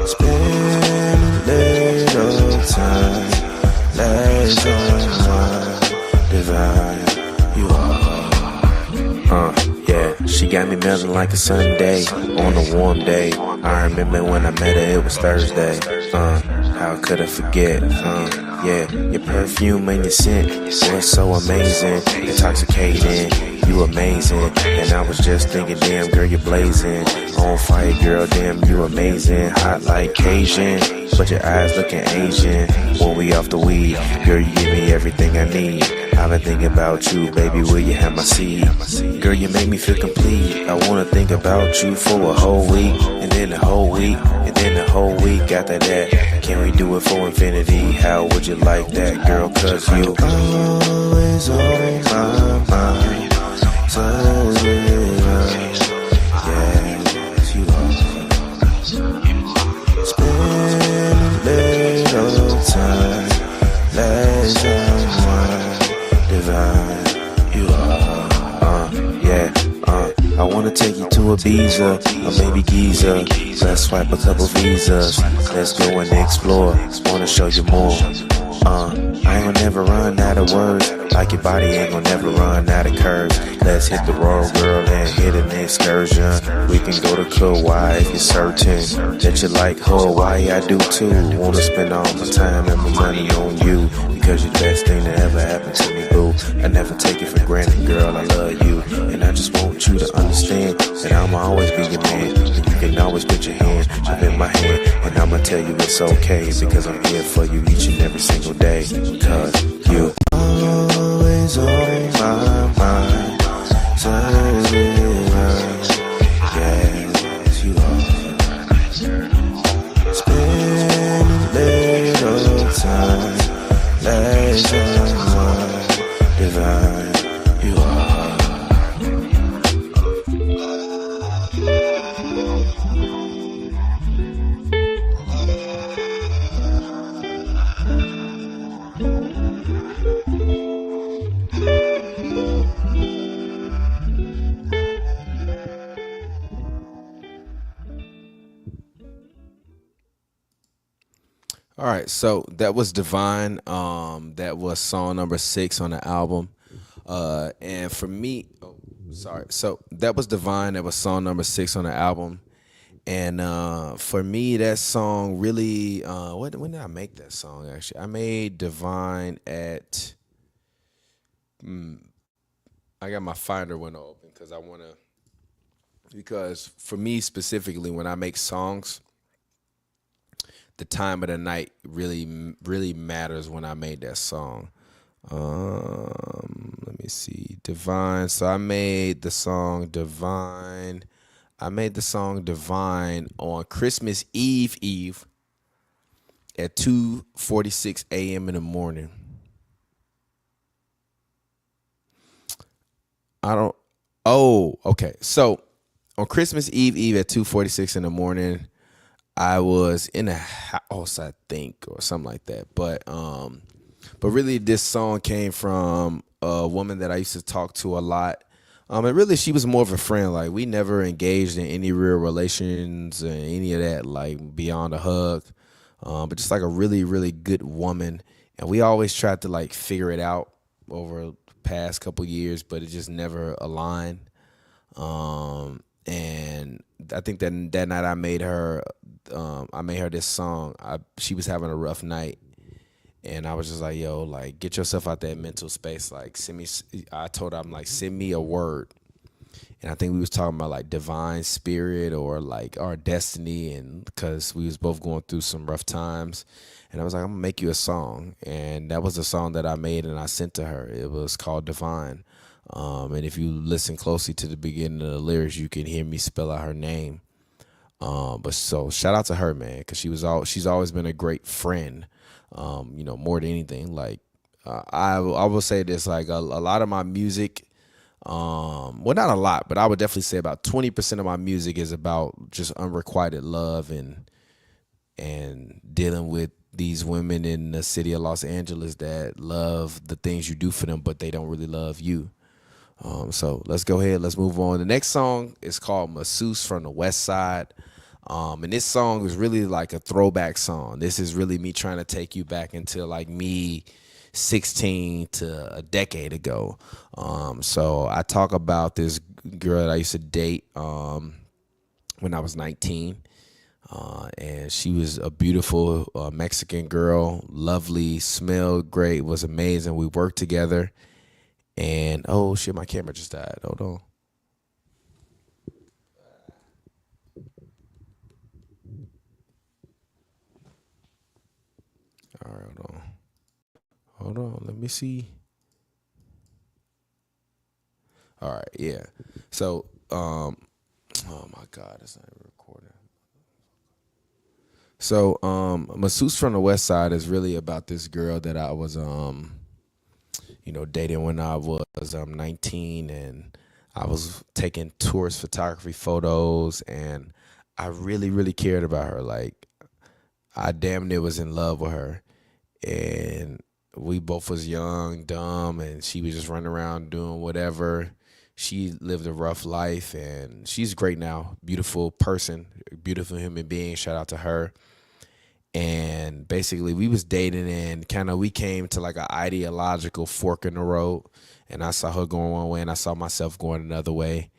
[SPEAKER 5] Spend little time, let's on my divine, you are. Yeah, she got me melting like a Sunday on a warm day. I remember when I met her, it was Thursday. How could I forget? Yeah, your perfume and your scent was so amazing, intoxicating. You amazing, and I was just thinking, damn girl, you're blazing. On fire, girl, damn, you amazing. Hot like Cajun, but your eyes looking Asian. When we off the weed, girl, you give me everything I need. I've been thinking about you, baby, will you have my seed? Girl, you make me feel complete. I wanna think about you for a whole week, and then a whole week, and then a whole week after that. Can we do it for infinity? How would you like that, girl? Cause you always on my mind. So yes, you are. Spend little time, let's unwind. Divine, you are. I wanna take you to Ibiza, or maybe Giza. Let's swipe a couple visas. Let's go and explore. Wanna show you more. I ain't gonna never run out of words. Like your body ain't gonna never run out of curves. Let's hit the road, girl, and hit an excursion. We can go to Kauai if you're certain that you like Hawaii. I do too. Wanna spend all my time and my money on you, because you're the best thing that ever happened to me, boo. I never take it for granted, girl, I love you. And I just want you to understand that I'ma always be your man. And you can always put your hand up in in my hand, and I'ma tell you it's okay, because I'm here for you each and every single day, cause you always on my mind, so yes you are. Spend little time, let's unwind, divine you are.
[SPEAKER 2] All right, so that was Divine. That was song number 6 on the album. And for me, so that was Divine. That was song number 6 on the album. And for me, that song really, when did I make that song, actually? I made Divine at, I got my Finder window open because for me specifically, when I make songs, the time of the night really matters when I made that song. Let me see. Divine. So I made the song Divine. On Christmas Eve at 2:46 a.m. in the morning. Okay. So on Christmas Eve at 2:46 in the morning, I was in a house, I think, or something like that. But really, this song came from a woman that I used to talk to a lot. And really, she was more of a friend. Like, we never engaged in any real relations or any of that, like, beyond a hug. But just like a really, really good woman. And we always tried to, like, figure it out over the past couple years, but it just never aligned. And I think that night I made her this song. She was having a rough night, and I was just like, yo, like, get yourself out that mental space. Like, I told her, I'm like, send me a word. And I think we was talking about like divine spirit or like our destiny, and because we was both going through some rough times. And I was like, I'm gonna make you a song. And that was the song that I made and I sent to her. It was called Divine. And if you listen closely to the beginning of the lyrics, you can hear me spell out her name. But so shout out to her, man, because she's always been a great friend. More than anything, like I will say this, like a lot of my music, well, not a lot, but I would definitely say about 20% of my music is about just unrequited love and dealing with these women in the city of Los Angeles that love the things you do for them, but they don't really love you. So let's go ahead. Let's move on. The next song is called Masseuse from the West Side. And this song is really like a throwback song. This is really me trying to take you back into like me 16 to a decade ago. So I talk about this girl that I used to date when I was 19. And she was a beautiful Mexican girl, lovely, smelled great, was amazing. We worked together. And, oh, shit, my camera just died. Hold on. All right, hold on. Let me see. All right, yeah. So, oh, my God, it's not even recording. So, Masseuse from the West Side is really about this girl that I was, dating when I was 19, and I was taking tourist photography photos, and I really, really cared about her. Like, I damn near was in love with her, and we both was young, dumb, and she was just running around doing whatever. She lived a rough life, and she's great now. Beautiful person, beautiful human being. Shout out to her. And basically we was dating, and kind of we came to like an ideological fork in the road, and I saw her going one way and I saw myself going another way.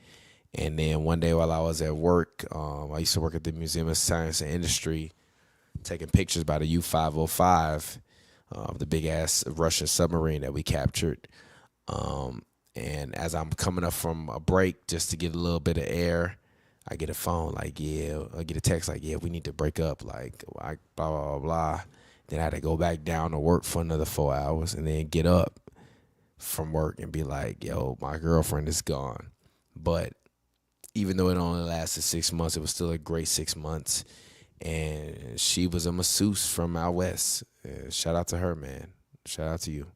[SPEAKER 2] And then one day while I was at work, I used to work at the Museum of Science and Industry, taking pictures by the U-505, the big ass Russian submarine that we captured. And as I'm coming up from a break just to get a little bit of air,
[SPEAKER 1] I get a phone like, yeah, I get a text like, yeah, we need to break up, like, blah, blah, blah. Then I had to go back down to work for another 4 hours and then get up from work and be like, yo, my girlfriend is gone. But even though it only lasted 6 months, it was still a great 6 months. And she was a masseuse from out west. Shout out to her, man. Shout out to you.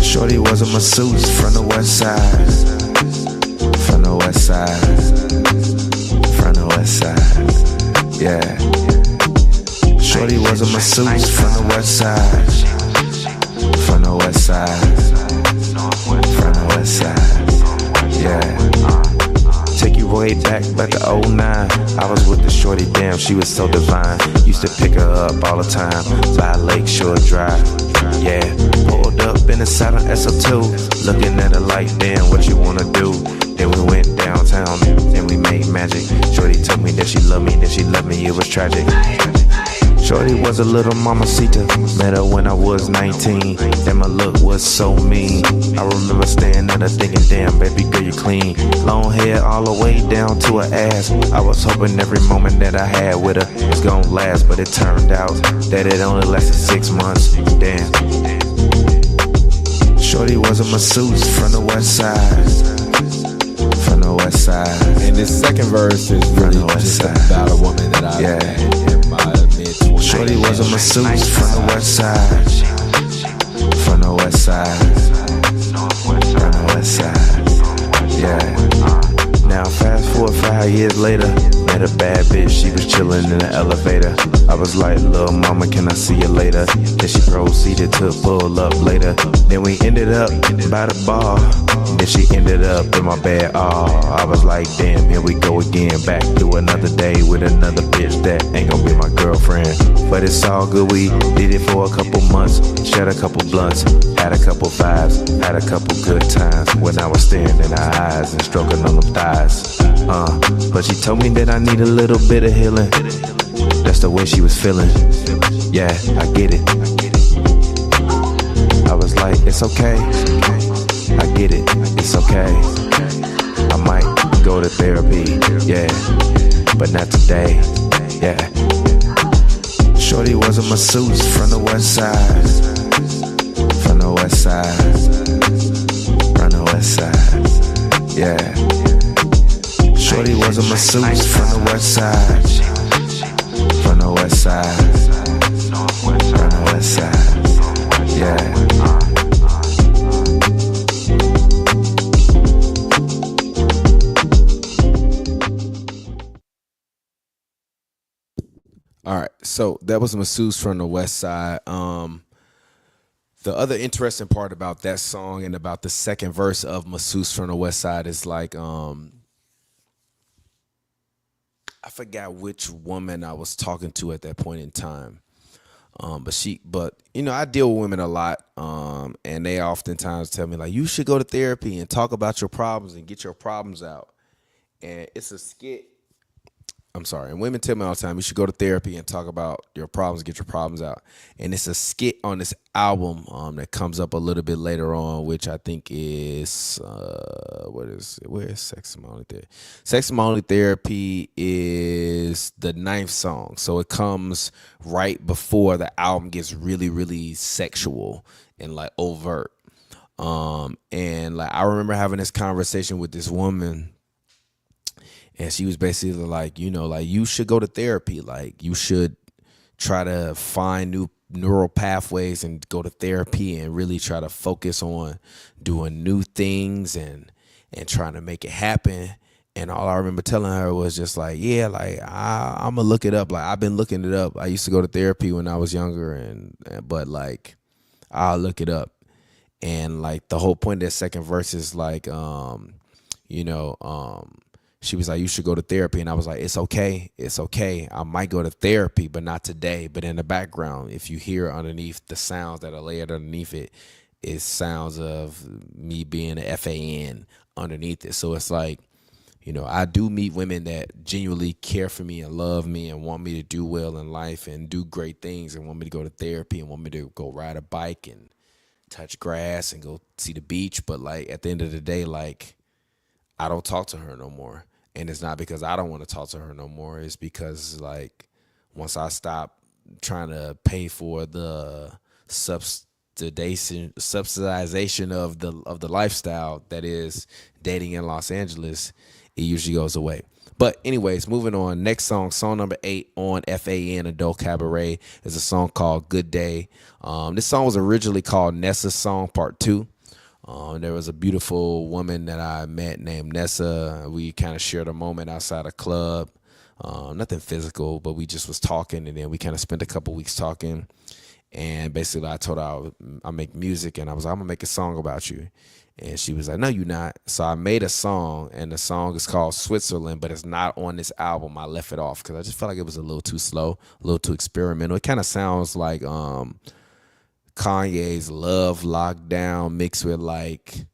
[SPEAKER 5] Shorty was a masseuse from the west side. From the west side. From the west side. Yeah. Shorty was a masseuse from the west side. From the west side. From the west side. Yeah. Take you way back to 09. I was with the shorty, damn, she was so divine. Used to pick her up all the time by Lakeshore Drive. Yeah, pulled up in the side on SO2, looking at her like, damn, what you wanna do? Then we went downtown, then we made magic. Shorty told me that she loved me, that she loved me, it was tragic. Shorty was a little mamacita, met her when I was 19. Then my look was so mean. I remember staring at her thinking, damn, baby girl, you clean. Long hair all the way down to her ass. I was hoping every moment that I had with her was gonna last, but it turned out that it only lasted 6 months. Damn. Shorty was a masseuse from the west side. From the west side.
[SPEAKER 1] And this second verse is really just about a woman that I met in my mid-20s.
[SPEAKER 5] Shorty was a masseuse from the west side. From the west side. From the west side. Yeah. Now fast forward 5 years later, met a bad bitch, she was chilling in the elevator. I was like, little mama, can I see you later? Then she proceeded to pull up later. Then we ended up by the bar. Then she ended up in my bed. Oh, I was like, damn, here we go again. Back to another day with another bitch that ain't gonna be my girlfriend. But it's all good, we did it for a couple months. Shared a couple blunts, had a couple vibes, had a couple good times. When I was staring in her eyes and stroking on them thighs. But she told me that I need a little bit of healing. That's the way she was feeling. Yeah, I get it. I was like, it's okay. I get it, it's okay. I might go to therapy, yeah, but not today, yeah. Shorty was a masseuse from the west side. From the west side. From the west side, yeah. Shorty was a masseuse from the west side. From the west side. From the west side, yeah.
[SPEAKER 1] All right, so that was Masseuse from the West Side. The other interesting part about that song and about the second verse of Masseuse from the West Side is like, I forgot which woman I was talking to at that point in time. But you know, I deal with women a lot, and they oftentimes tell me like, you should go to therapy and talk about your problems and get your problems out. And it's a skit. I'm sorry. And women tell me all the time, you should go to therapy and talk about your problems, get your problems out. And it's a skit on this album that comes up a little bit later on, which I think is, where is Sex and Only Therapy? Sex and Only Therapy is the 9th song. So it comes right before the album gets really, really sexual and like overt. And like, I remember having this conversation with this woman. And she was basically like, you know, like, you should go to therapy. Like, you should try to find new neural pathways and go to therapy and really try to focus on doing new things and trying to make it happen. And all I remember telling her was just like, yeah, like, I'm going to look it up. Like, I've been looking it up. I used to go to therapy when I was younger, but like, I'll look it up. And like, the whole point of that second verse is like, she was like, you should go to therapy. And I was like, it's okay. It's okay. I might go to therapy, but not today. But in the background, if you hear underneath the sounds that are layered underneath it,
[SPEAKER 2] is sounds of me being an F.A.N. underneath it. So it's like, you know, I do meet women that genuinely care for me and love me and want me to do well in life and do great things and want me to go to therapy and want me to go ride a bike and touch grass and go see the beach. But like at the end of the day, like I don't talk to her no more. And it's not because I don't want to talk to her no more. It's because like once I stop trying to pay for the subsidization of the lifestyle that is dating in Los Angeles, it usually goes away. But anyways, moving on. Next song number 8 on F.A.N. Adult Cabaret is a song called Good Day. This song was originally called Nessa's Song Part 2. There was a beautiful woman that I met named Nessa. We kind of shared a moment outside a club. Nothing physical, but we just was talking, and then we kind of spent a couple weeks talking. And basically I told her I make music, and I was like, I'm gonna make a song about you. And she was like, no, you're not. So I made a song, and the song is called Switzerland, but it's not on this album. I left it off because I just felt like it was a little too slow, a little too experimental. It kind of sounds like Kanye's Love Lockdown mixed with like,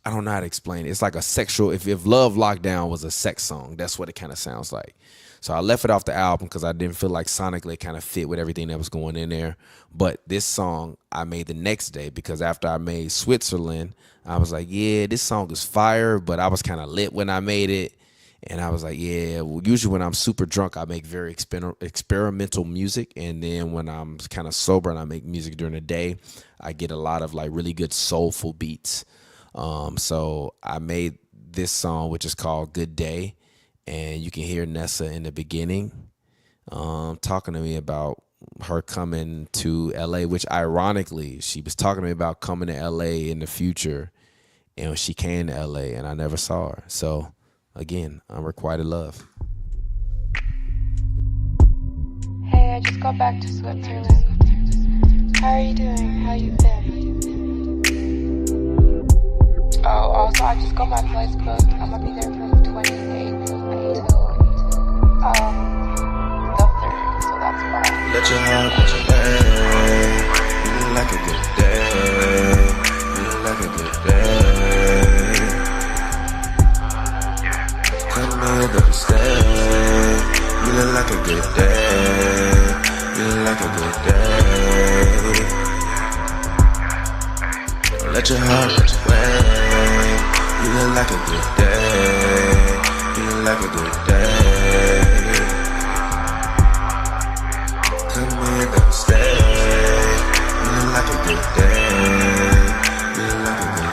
[SPEAKER 2] I don't know how to explain it. It's like a sexual, if Love Lockdown was a sex song, that's what it kind of sounds like. So I left it off the album because I didn't feel like sonically it kind of fit with everything that was going in there. But this song I made the next day because after I made Switzerland, I was like, yeah, this song is fire, but I was kind of lit when I made it. And I was like, yeah, well, usually when I'm super drunk, I make very experimental music. And then when I'm kind of sober and I make music during the day, I get a lot of like really good soulful beats. So I made this song, which is called Good Day. And you can hear Nessa in the beginning talking to me about her coming to L.A., which ironically, she was talking to me about coming to L.A. in the future. And she came to L.A. and I never saw her. So, again, I'm requited love.
[SPEAKER 6] Hey, I just got back to Switzerland. How are you doing? How you been? Oh, also, I just got my flights booked. I'm gonna be there from the 28th until the 3rd, so that's fine.
[SPEAKER 5] Let your heart put your way. You look like a good day. You look like a good day. Come here, baby, stay. You look like a good day. You look like a good day. Let your heart put your way. You look like a good day. You look like a good day. Come here, baby, stay. You look like a good day. You look like a good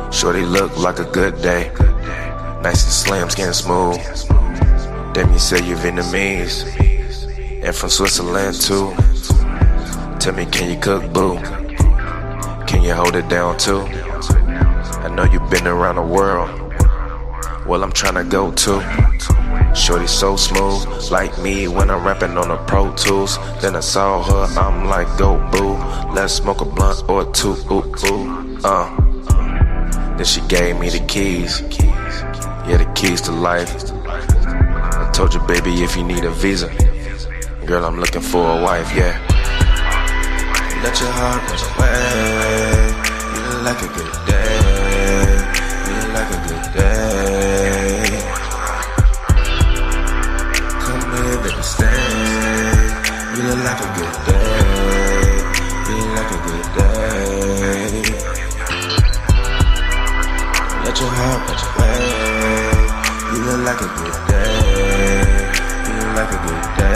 [SPEAKER 5] day. Shorty look like a good day. Nice and slim, skin smooth. Damn, you say you're Vietnamese and from Switzerland too. Tell me, can you cook, boo? Can you hold it down too? I know you've been around the world. Well, I'm tryna go too. Shorty so smooth, like me when I'm rapping on the Pro Tools. Then I saw her, I'm like, go boo. Let's smoke a blunt or two, ooh, ooh, Then she gave me the keys. Yeah, the keys to life. I told you, baby, if you need a visa, girl, I'm looking for a wife, yeah. Let your heart run away. You look like a good day. You look like a good day. Come here, baby, stay. You look like a good day. You look like a good day. Let your heart run away. You look like a good day. You look like a good day.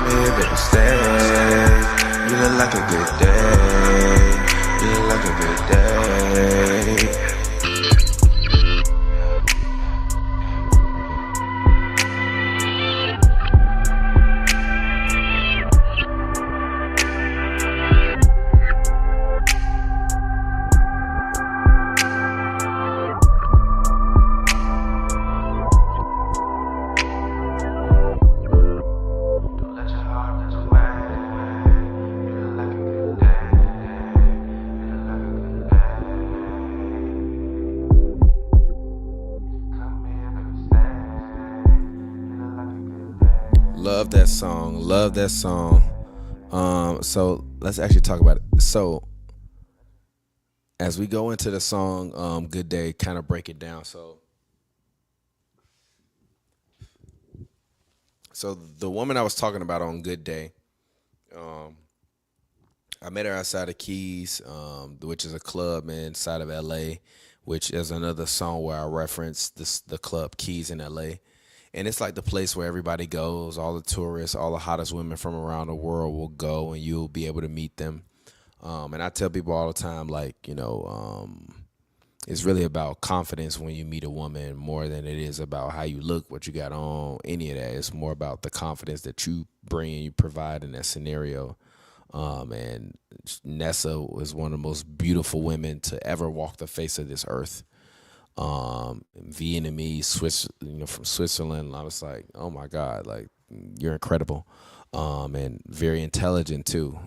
[SPEAKER 5] Baby, stay. You look like a good day. You look like a good day.
[SPEAKER 1] Love that song. Love that song. So let's actually talk about it. So as we go into the song, Good Day, kind of break it down. So the woman I was talking about on Good Day, I met her outside of Keys, which is a club inside of LA, which is another song where I referenced the club Keys in LA. And it's like the place where everybody goes, all the tourists, all the hottest women from around the world will go, and you'll be able to meet them. And I tell people all the time, like, it's really about confidence when you meet a woman more than it is about how you look, what you got on, any of that. It's more about the confidence that you bring and you provide in that scenario. And Nessa was one of the most beautiful women to ever walk the face of this earth. Vietnamese, from Switzerland. I was like, oh my God, like, you're incredible. And very intelligent too.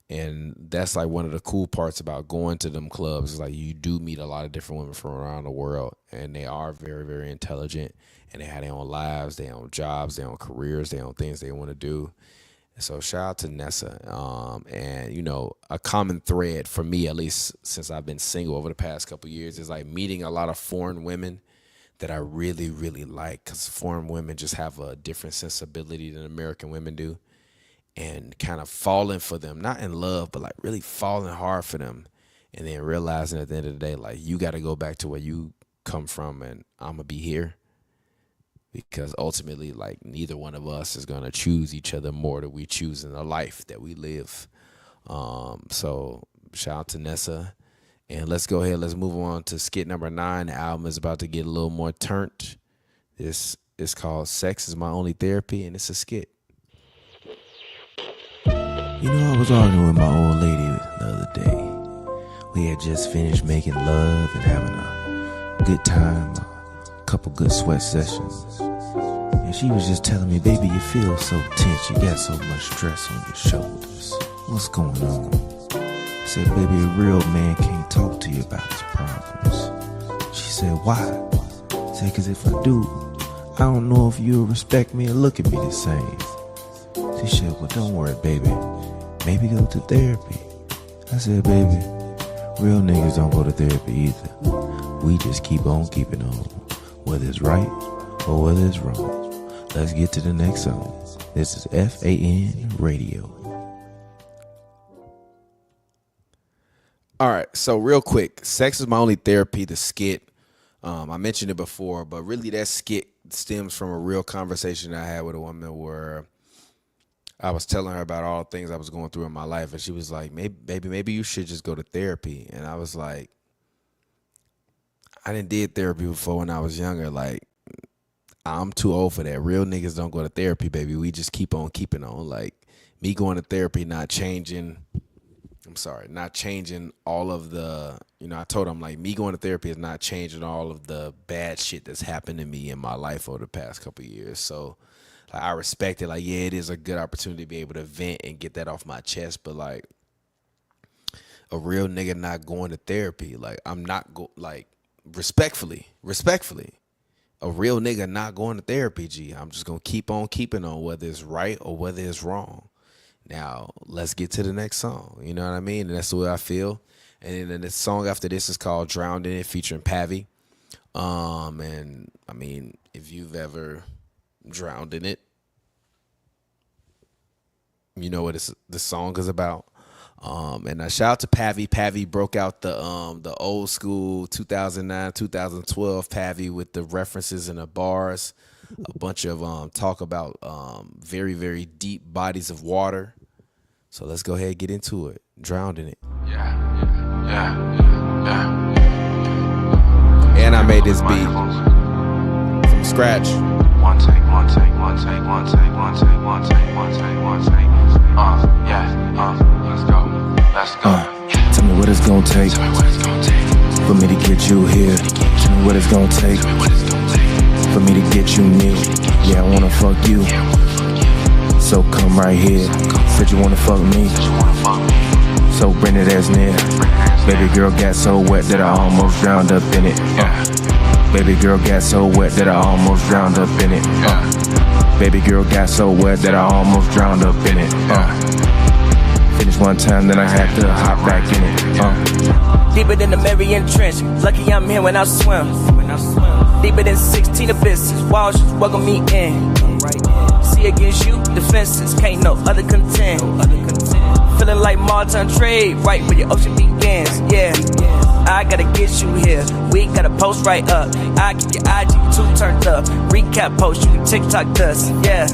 [SPEAKER 1] And that's like one of the cool parts about going to them clubs is like you do meet a lot of different women from around the world, and they are very, very intelligent, and they have their own lives, their own jobs, their own careers, their own things they want to do. So shout out to Nessa. And, a common thread for me, at least since I've been single over the past couple of years, is like meeting a lot of foreign women that I really, really like, because foreign women just have a different sensibility than American women do, and kind of falling for them, not in love, but like really falling hard for them, and then realizing at the end of the day, like, you got to go back to where you come from, and I'm going to be here. Because ultimately, like, neither one of us is going to choose each other more than we choose in the life that we live. So shout out to Nessa. And let's go ahead. Let's move on to skit number 9. The album is about to get a little more turned. This is called Sex Is My Only Therapy, and it's a skit.
[SPEAKER 4] I was arguing with my old lady the other day. We had just finished making love and having a good time. Couple good sweat sessions, and she was just telling me, baby, you feel so tense, you got so much stress on your shoulders, what's going on? I said, baby, a real man can't talk to you about his problems. She said, why? I said, because if I do, I don't know if you'll respect me and look at me the same. She said, well, don't worry, baby, maybe go to therapy. I said, baby, real niggas don't go to therapy either. We just keep on keeping on, whether it's right or whether it's wrong. Let's get to the next song. This is F.A.N. Radio.
[SPEAKER 1] All right, so real quick, Sex Is My Only Therapy, the skit. I mentioned it before, but really that skit stems from a real conversation I had with a woman where I was telling her about all the things I was going through in my life, and she was like, maybe you should just go to therapy. And I was like, I did therapy before when I was younger. Like, I'm too old for that. Real niggas don't go to therapy, baby. We just keep on keeping on. Like, me going to therapy, not changing all of the, I told him, like, me going to therapy is not changing all of the bad shit that's happened to me in my life over the past couple of years. So, like, I respect it. Like, yeah, it is a good opportunity to be able to vent and get that off my chest. But, like, a real nigga not going to therapy, like, I'm not respectfully, a real nigga not going to therapy, G. I'm just going to keep on keeping on, whether it's right or whether it's wrong. Now, let's get to the next song. You know what I mean? And that's the way I feel. And then the song after this is called Drowned In It, featuring Pavi. And, I mean, if you've ever drowned in it, you know what the song is about. And I shout out to Pavi. Pavi broke out the old school 2009, 2012 Pavi with the references and the bars, a bunch of talk about very, very deep bodies of water. So let's go ahead and get into it. Drowned in it.
[SPEAKER 3] Yeah.
[SPEAKER 1] And I made this beat from scratch.
[SPEAKER 3] One take. Let's go.
[SPEAKER 4] Tell me what it's gonna take for me to get you here. Tell me what it's gonna take for me to get you near. Yeah, I wanna fuck you, so come right here. Said you wanna fuck me, so bring it as near. Baby girl got so wet that I almost drowned up in it. Baby girl got so wet that I almost drowned up in it. Baby girl got so wet that I almost drowned up in it. Finished one time, then I had to hop back in it.
[SPEAKER 7] Deeper than the Marion Trench. Lucky I'm here when I swim. Deeper than 16 abysses. Walls just welcome me in. See against you, defenses. Can't no other contend. Feeling like Martin trade, right where your ocean begins. Yeah, I gotta get you here. We gotta post right up. I keep your IG too turned up. Recap post, you can TikTok dust. Yeah,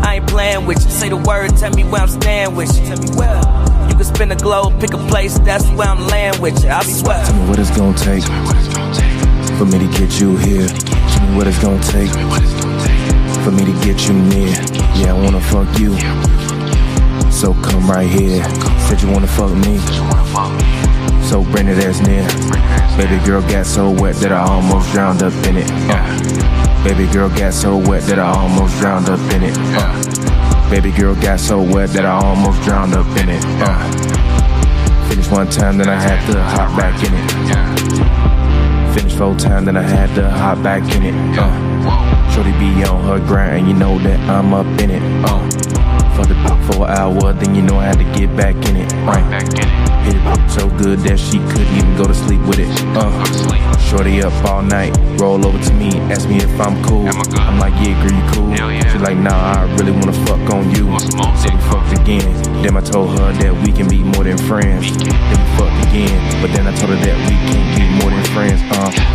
[SPEAKER 7] I ain't playing with you. Say the word, tell me where I'm staying with you. Tell me where. You can spin the globe, pick a place, that's where I'm laying with you. I'll be sweating.
[SPEAKER 4] Tell me what it's gonna take for me to get you here. Tell me what it's gonna take for me to get you near. Yeah, I wanna fuck you, so come right here. Said you wanna fuck me, so bring it as near. Baby girl got so wet that I almost drowned up in it. Baby girl got so wet that I almost drowned up in it. Baby girl got so wet that I almost drowned up in it. Finished one time, then I had to hop back in it. Finished 4 times, then I had to hop back in it. Shorty be on her grind, and you know that I'm up in it. Fucked it up for an hour, then you know I had to get back in it. Hit it up so good that she couldn't even go to sleep with it. Shorty up all night, roll over to me, ask me if I'm cool. I'm like, yeah, girl, you cool? She like, nah, I really wanna fuck on you. So we fucked again. Then I told her that we can be more than friends. Then we fucked again, but then I told her that we can't be more than friends.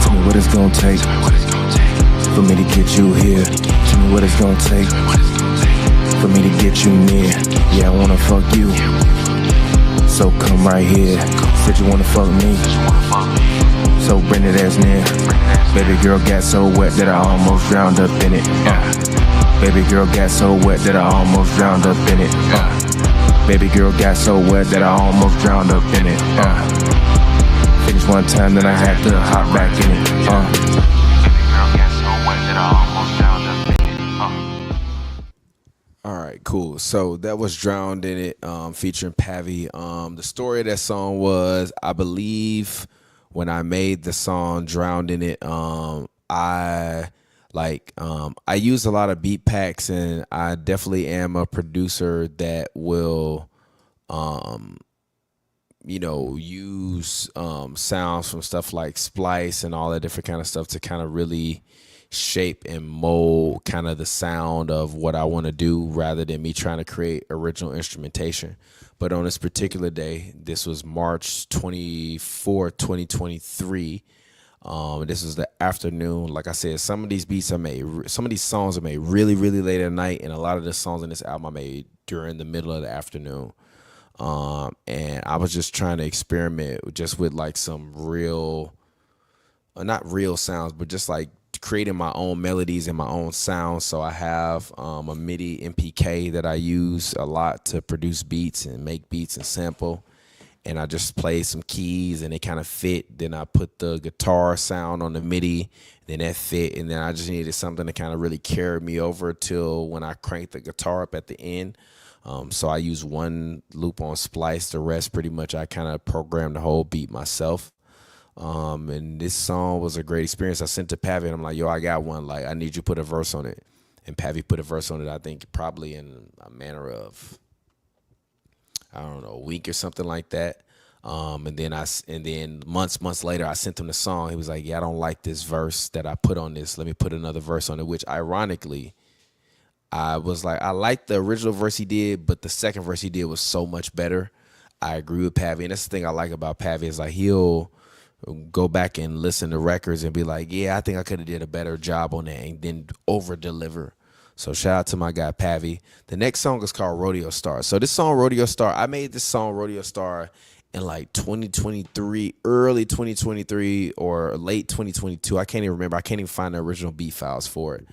[SPEAKER 4] Tell me what it's gonna take for me to get you here. Tell me what it's gonna take for me to get you near. Yeah, I wanna fuck you, so come right here. Said you wanna fuck me, so bring it as near. Baby girl got so wet that I almost drowned up in it. Baby girl got so wet that I almost drowned up in it. Baby girl got so wet that I almost drowned up in it. Finished one time, then I had to hop back in it. Baby girl got so wet that I almost drowned up in it.
[SPEAKER 2] All right, cool. So that was Drowned in It, featuring Pavi. The story of that song was, I believe when I made the song Drowned in It, I use a lot of beat packs, and I definitely am a producer that will use sounds from stuff like Splice and all that different kind of stuff to kind of really shape and mold kind of the sound of what I want to do, rather than me trying to create original instrumentation. But on this particular day, this was March 24, 2023. This was the afternoon. Like I said, some of these songs are made really, really late at night, and a lot of the songs in this album I made during the middle of the afternoon. And I was just trying to experiment just with like some real, not real sounds, but just like creating my own melodies and my own sounds. So I have a MIDI MPK that I use a lot to produce beats and make beats and sample. And I just play some keys and they kind of fit. Then I put the guitar sound on the MIDI, then that fit. And then I just needed something to kind of really carry me over till when I crank the guitar up at the end. So I use one loop on Splice. The rest pretty much I kind of programmed the whole beat myself. And this song was a great experience. I sent to Pavi and I'm like, yo, I got one. Like, I need you to put a verse on it. And Pavi put a verse on it, I think probably in a manner of, I don't know, a week or something like that. And then months later, I sent him the song. He was like, yeah, I don't like this verse that I put on this. Let me put another verse on it, which ironically, I was like, I like the original verse he did, but the second verse he did was so much better. I agree with Pavi. And that's the thing I like about Pavi is like, he'll go back and listen to records and be like, yeah, I think I could have did a better job on that, and then over deliver. So shout out to my guy Pavi. The next song is called Rodeo Star. So this song Rodeo Star, I made this song Rodeo Star in like 2023, early 2023 or late 2022. I can't even remember. I can't even find the original beat files for it.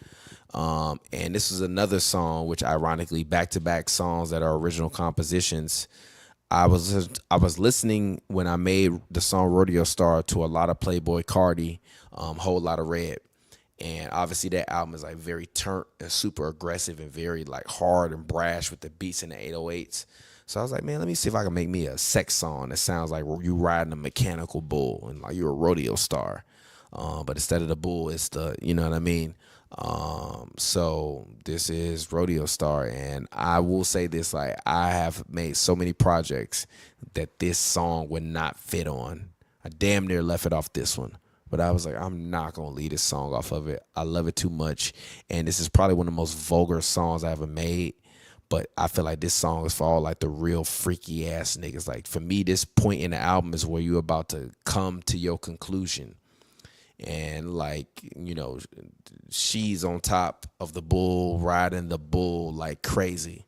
[SPEAKER 2] And this is another song, which ironically back-to-back songs that are original compositions. I was listening when I made the song Rodeo Star to a lot of Playboy Cardi, Whole Lotta Red. And obviously that album is like very turnt and super aggressive and very like hard and brash with the beats and the 808s. So I was like, man, let me see if I can make me a sex song that sounds like you riding a mechanical bull and like you're a rodeo star. But instead of the bull, it's the, you know what I mean? So this is Rodeo Star, and I will say this, like, I have made so many projects that this song would not fit on. I damn near left it off this one, but I was like, I'm not gonna leave this song off of it. I love it too much, and this is probably one of the most vulgar songs I ever made. But I feel like this song is for all like the real freaky ass niggas. Like, for me, this point in the album is where you're about to come to your conclusion. And like, you know, she's on top of the bull, riding the bull like crazy.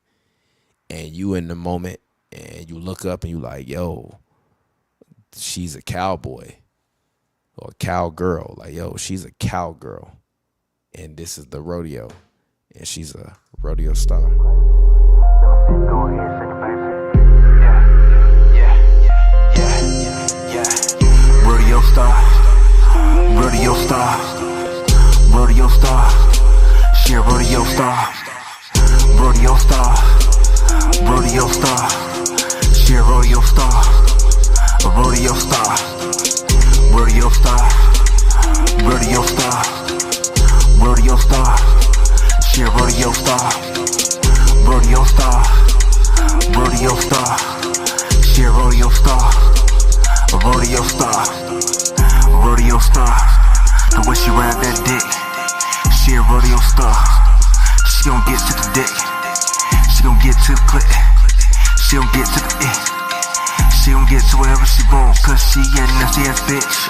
[SPEAKER 2] And you in the moment, and you look up and you like, yo, she's a cowboy or a cowgirl. Like, yo, she's a cowgirl. And this is the rodeo. And she's a rodeo star.
[SPEAKER 3] Go ahead, sing it, baby. Yeah. Rodeo star. Rodeo star, rodeo star, she a rodeo star, rodeo star, rodeo star, she a rodeo star, a rodeo star, rodeo star, rodeo star, rodeo star, she a rodeo star, rodeo star, rodeo star, she a rodeo star, a rodeo star. Rodeo star, the way she ride that dick, she a rodeo star. She gon' get to the dick, she gon' get to the clit, she gon' get to the it, she gon' get to wherever she want, cause she a nasty ass bitch.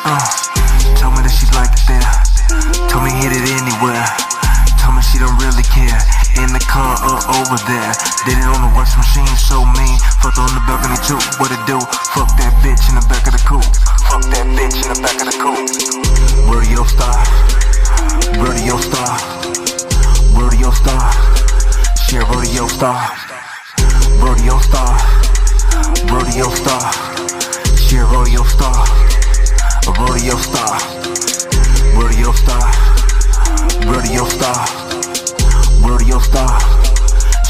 [SPEAKER 3] Told me that she like it there, told me hit it anywhere, told me she don't really care. In the car or over there, did it on the washing machine, so mean. Fucked on the balcony too, what it do? Fuck that bitch in the back of the coupe. Fuck that bitch in the back of the coupe. Rodeo star, rodeo star, rodeo star. She a rodeo star, rodeo star, rodeo star. She a rodeo star, a rodeo star, rodeo star, rodeo star. Rodeo star,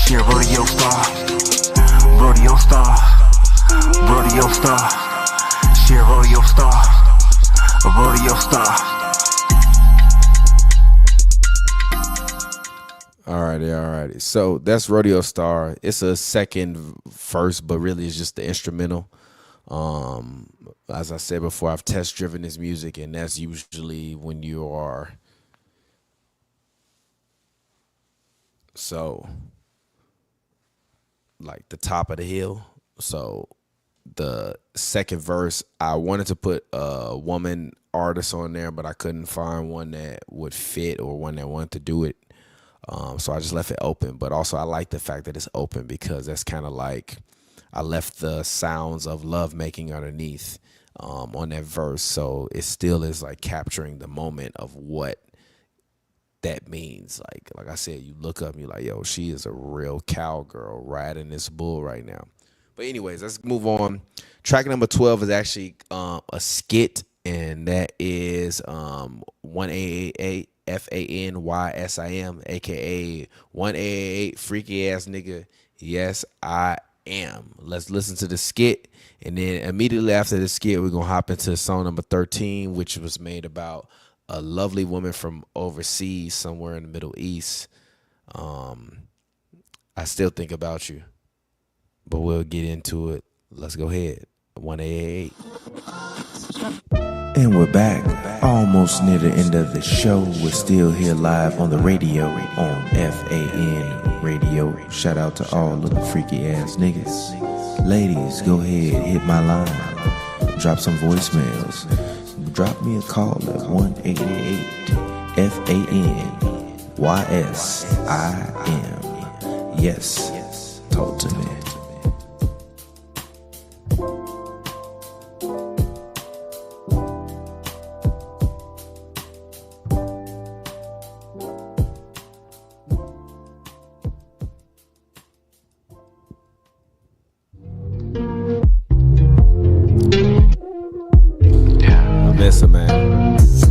[SPEAKER 3] she a rodeo star, rodeo star, rodeo star, she a rodeo star, a rodeo star.
[SPEAKER 2] Alrighty. So that's Rodeo Star. It's a second verse, but really it's just the instrumental. As I said before, I've test driven this music, and that's usually when you are so like the top of the hill. So the second verse, I wanted to put a woman artist on there, but I couldn't find one that would fit or one that wanted to do it. So I just left it open. But also I like the fact that it's open, because that's kind of like I left the sounds of love making underneath on that verse. So it still is like capturing the moment of what that means. Like I said, you look up and you're like, yo, she is a real cowgirl riding this bull right now. But anyways, let's move on. Track number 12 is actually a skit, and that is 188 F.A.N.Y.S.I.M, aka 188 freaky ass nigga. Yes, I am. Let's listen to the skit, and then immediately after the skit, we're gonna hop into song number 13, which was made about a lovely woman from overseas, somewhere in the Middle East. I still think about you, but we'll get into it. Let's go ahead. 188.
[SPEAKER 4] And we're back, almost near the end of the show. We're still here live on the radio on F.A.N. Radio. Shout out to all little freaky ass niggas. Ladies, go ahead, hit my line. Drop some voicemails. Drop me a call at 1-888 F.A.N.Y.S.I.M. Yes, talk to me.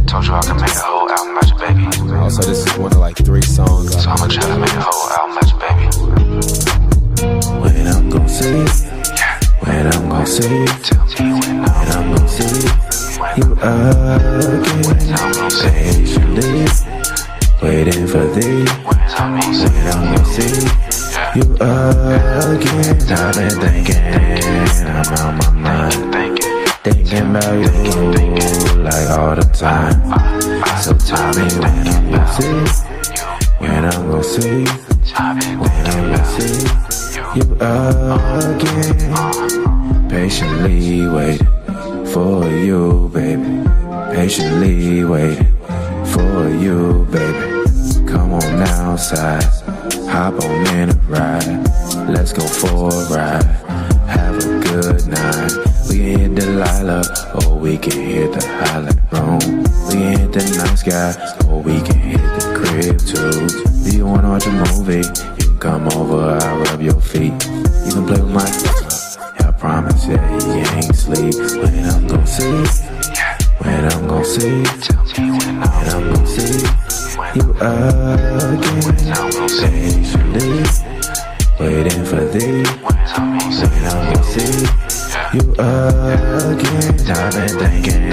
[SPEAKER 3] Told you I could make a whole album about you, baby.
[SPEAKER 2] Also, this is one of like 3 songs.
[SPEAKER 3] So I'ma try to make a whole album about you, baby.
[SPEAKER 4] When I'm gon' say it, when I'm gon' say it,
[SPEAKER 3] Tell me when
[SPEAKER 4] when I'm gon' say it,
[SPEAKER 3] when
[SPEAKER 5] you again. Patiently waiting for thee. When I'm gonna see you again. I've been thinking, I'm out my mind, thinking about you like all the time. So tell me when I'm gonna see, when I'm gonna see, when I'm gonna see you again. Patiently waiting for you, baby. Patiently waiting for you, baby. Come on outside, hop on in a ride. Let's go for a ride, have a good night. We can hit Delilah, or we can hit the highlight room. We can hit the night sky, or we can hit the crib too. Do you wanna watch a movie? You can come over, I'll rub your feet. You can play with my I promise, yeah, he ain't sleep. When I'm gon' see, when I'm gon' see, when I'm gon' see you again. Patiently waiting for thee. When I'm gon' see you again. I've been thinking,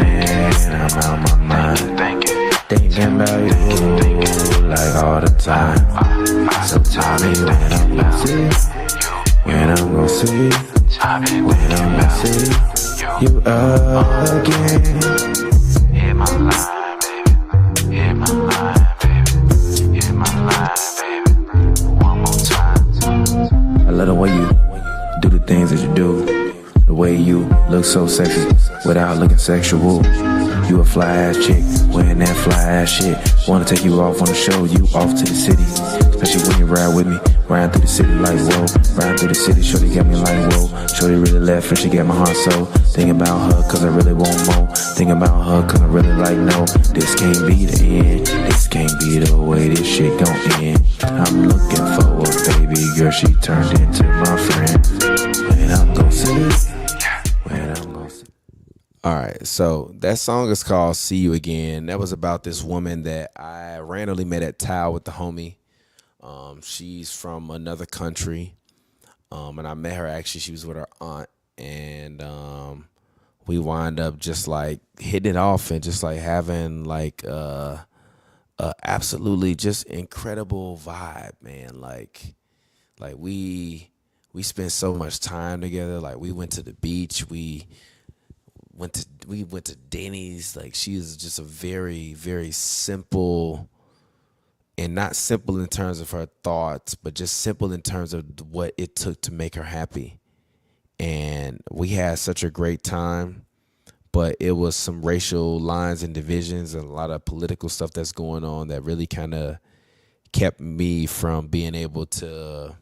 [SPEAKER 5] I'm out my mind, thinking about you like all the time. So tell me when I'm gon' see, when I'm gon' see, when I'm gon' see you again. Hit my line, baby. Hit my line, baby. Hit my line, baby. One more time. I love the way you do the things that you do. The way you look so sexy without looking sexual. You a fly ass chick, wearing that fly ass shit. Wanna take you off on the show, you off to the city. Especially when you ride with me, riding through the city like whoa. Riding through the city, shorty got me like whoa. Shorty really left and she got my heart so. Thinking about her cause I really want more. Thinking about her cause I really like no. This can't be the end, this can't be the way this shit gon' end. I'm looking for a baby girl, she turned into my friend. When I'm gon' see, when I'm gon' see.
[SPEAKER 2] All right, so that song is called See You Again. That was about this woman that I randomly met at Tao with the homie. She's from another country, and I met her actually. She was with her aunt, and we wind up just like hitting it off and just like having like a absolutely just incredible vibe, man. Like we spent so much time together. Like we went to the beach, we went to Denny's. Like she is just a very, very simple, and not simple in terms of her thoughts, but just simple in terms of what it took to make her happy. And we had such a great time, but it was some racial lines and divisions and a lot of political stuff that's going on that really kind of kept me from being able to,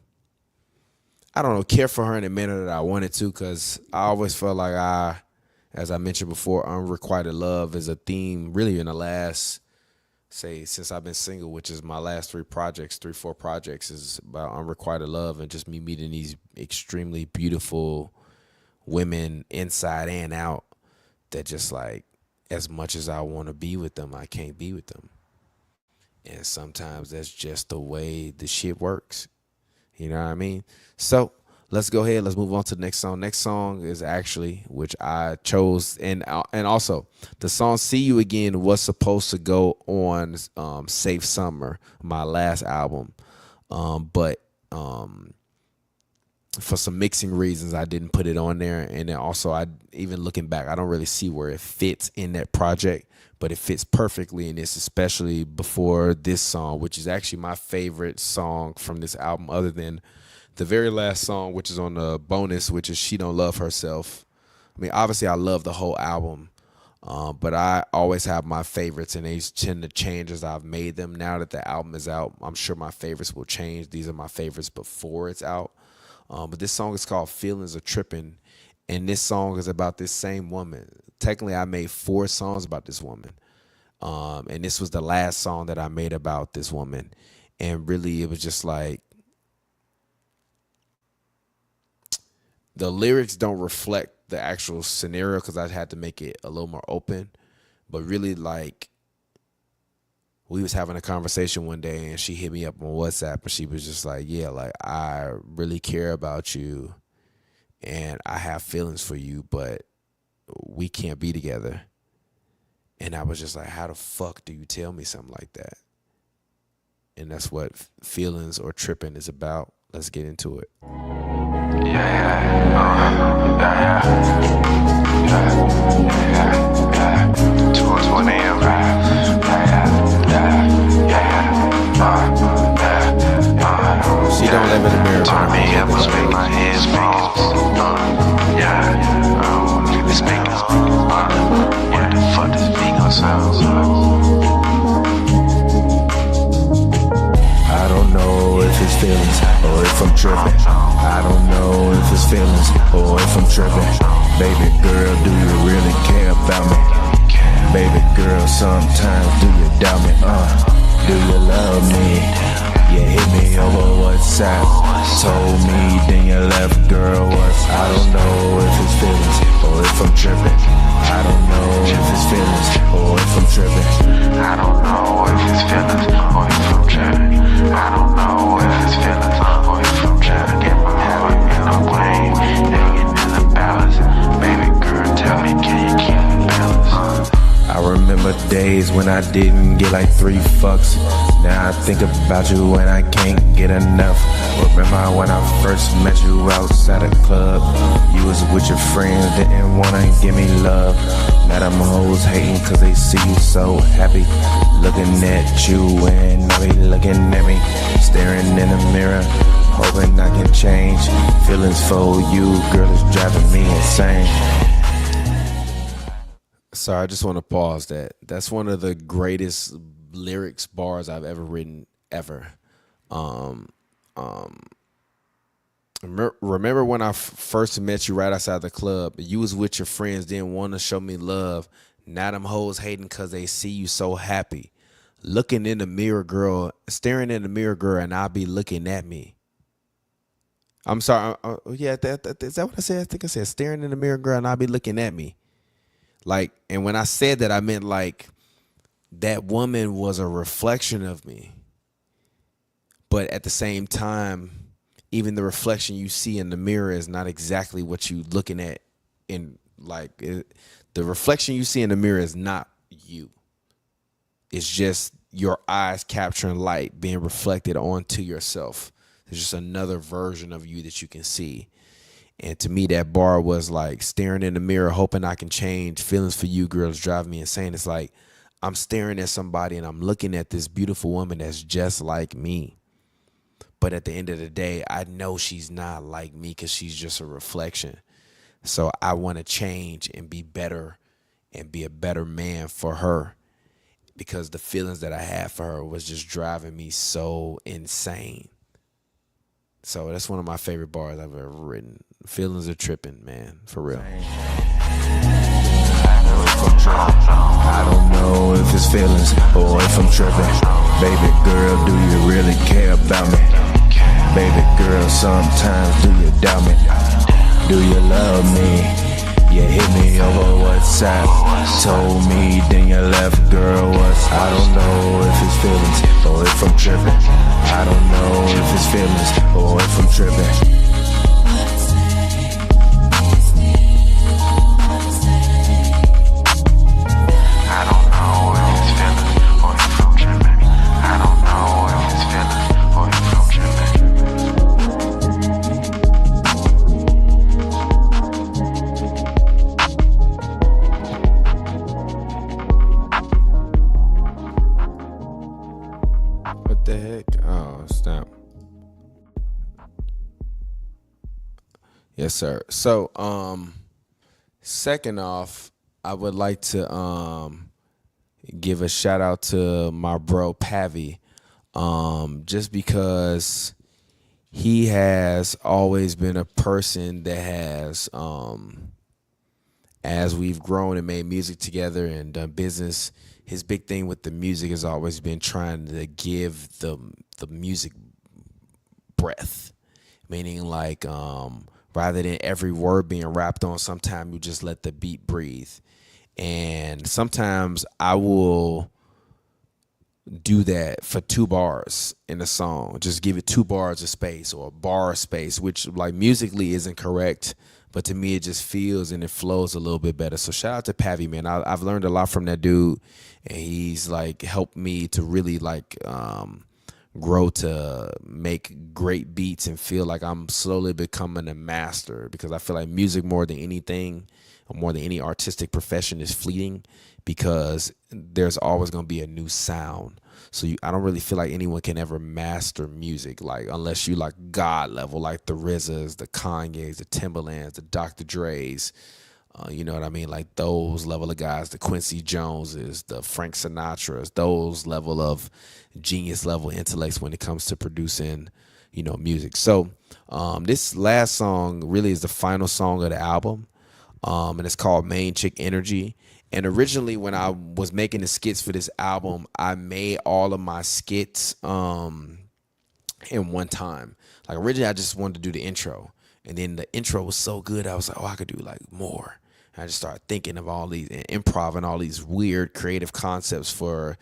[SPEAKER 2] I don't know, care for her in the manner that I wanted to, because I always felt like as I mentioned before, unrequited love is a theme really in the last, say, since I've been single, which is my last 4 projects, is about unrequited love and just me meeting these extremely beautiful women inside and out that just like, as much as I want to be with them, I can't be with them. And sometimes that's just the way the shit works. You know what I mean? So let's go ahead. Let's move on to the next song. Next song is actually, which I chose, and also the song "See You Again" was supposed to go on "Safe Summer," my last album, but for some mixing reasons, I didn't put it on there. And then also, even looking back, I don't really see where it fits in that project, but it fits perfectly in this, especially before this song, which is actually my favorite song from this album, other than the very last song, which is on the bonus, which is She Don't Love Herself. I mean, obviously, I love the whole album, but I always have my favorites, and they tend to change as I've made them. Now that the album is out, I'm sure my favorites will change. These are my favorites before it's out. But this song is called Feelinz or Trippin', and this song is about this same woman. Technically, I made 4 songs about this woman, and this was the last song that I made about this woman. And really, it was just like, the lyrics don't reflect the actual scenario because I had to make it a little more open. But really, like, we was having a conversation one day and she hit me up on WhatsApp and she was just like, yeah, like, I really care about you and I have feelings for you, but we can't be together.
[SPEAKER 1] And I was just like, how the fuck do you tell me something like that? And that's what Feelinz or Trippin' is about. Let's get into it. She don't live in the mirror.
[SPEAKER 3] Turn me up, was make my head falls. Keep the speakers on. What the fuck does beat gonna sound?
[SPEAKER 4] I don't know if it's feelings or if I'm tripping. I don't know if it's feelings or if I'm tripping. Baby girl, do you really care about me? Baby girl, sometimes do you doubt me? Do you love me? You hit me over WhatsApp, told me then you left, girl. I don't know if it's feelings or if I'm tripping. I don't know if it's feelings or if I'm tripping.
[SPEAKER 3] I don't know if it's feelings or if I'm tripping. I don't know if it's feelings or if I'm tripping. Get my heart in the plane, hanging in the balance. Baby girl, tell me, can you keep the balance?
[SPEAKER 4] I remember days when I didn't get like 3 fucks. Now I think about you when I can't get enough. Remember when I first met you outside a club? You was with your friends, didn't wanna give me love. Now them hoes hating cause they see you so happy. Looking at you and I be looking at me. Staring in the mirror, hoping I can change. Feelings for you, girl, is driving me insane.
[SPEAKER 1] Sorry, I just want to pause that. That's one of the greatest lyrics bars I've ever written ever. Remember when I first met you right outside the club? You was with your friends, didn't want to show me love. Now them hoes hating because they see you so happy. Looking in the mirror, girl, staring in the mirror, girl, and I'll be looking at me. I'm sorry. Yeah, is that what I said? I think I said staring in the mirror, girl, and I'll be looking at me. Like, and when I said that, I meant like that woman was a reflection of me. But at the same time, even the reflection you see in the mirror is not exactly what you looking at. In like the reflection you see in the mirror is not you. It's just your eyes capturing light being reflected onto yourself. There's just another version of you that you can see. And to me, that bar was like staring in the mirror, hoping I can change. Feelings for you, girls, drive me insane. It's like I'm staring at somebody and I'm looking at this beautiful woman that's just like me. But at the end of the day, I know she's not like me because she's just a reflection. So I want to change and be better and be a better man for her because the feelings that I had for her was just driving me so insane. So that's one of my favorite bars I've ever written. Feelings are tripping, man, for real.
[SPEAKER 4] I don't know if it's feelings or if I'm tripping. Baby girl, do you really care about me? Baby girl, sometimes do you doubt me? Do you love me? You hit me over WhatsApp, told me then you left, girl. I don't know if it's feelings or if I'm tripping. I don't know if it's feelings or if I'm tripping.
[SPEAKER 1] Yes, sir. So, second off, I would like to give a shout out to my bro Pavi, just because he has always been a person that has, as we've grown and made music together and done business, his big thing with the music has always been trying to give the music breath, meaning like rather than every word being rapped on, sometimes you just let the beat breathe. And sometimes I will do that for 2 bars in a song, just give it 2 bars of space or a bar of space, which like musically isn't correct, but to me it just feels and it flows a little bit better. So shout out to Pavi, man. I've learned a lot from that dude, and he's like helped me to really like grow to make great beats and feel like I'm slowly becoming a master, because I feel like music more than anything, more than any artistic profession, is fleeting, because there's always going to be a new sound. So I don't really feel like anyone can ever master music, like unless you like God level, like the RZAs, the Kanyes, the Timbalands, the Dr. Dre's, you know what I mean? Like those level of guys, the Quincy Joneses, the Frank Sinatras, those level of genius level intellects when it comes to producing, you know, music. So this last song really is the final song of the album, and it's called Main Chick Energy. And originally when I was making the skits for this album, I made all of my skits in one time. Like originally I just wanted to do the intro, and then the intro was so good I was like, oh, I could do like more. And I just started thinking of all these and improv and all these weird creative concepts for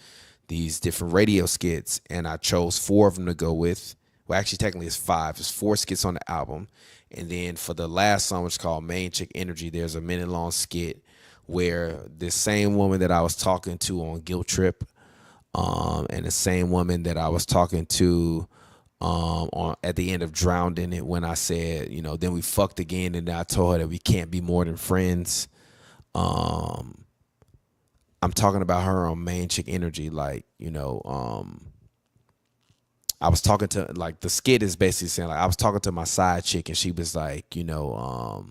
[SPEAKER 1] these different radio skits, and I chose 4 of them to go with. Well, actually technically it's 5. There's 4 skits on the album, and then for the last song, which is called Main Chick Energy, there's a minute-long skit where this same woman that I was talking to on Guilt Trip, and the same woman that I was talking to at the end of Drowned in It, when I said, you know, then we fucked again, and I told her that we can't be more than friends. I'm talking about her on Main Chick Energy. Like, you know, I was talking to, like, the skit is basically saying, like, I was talking to my side chick, and she was like, you know,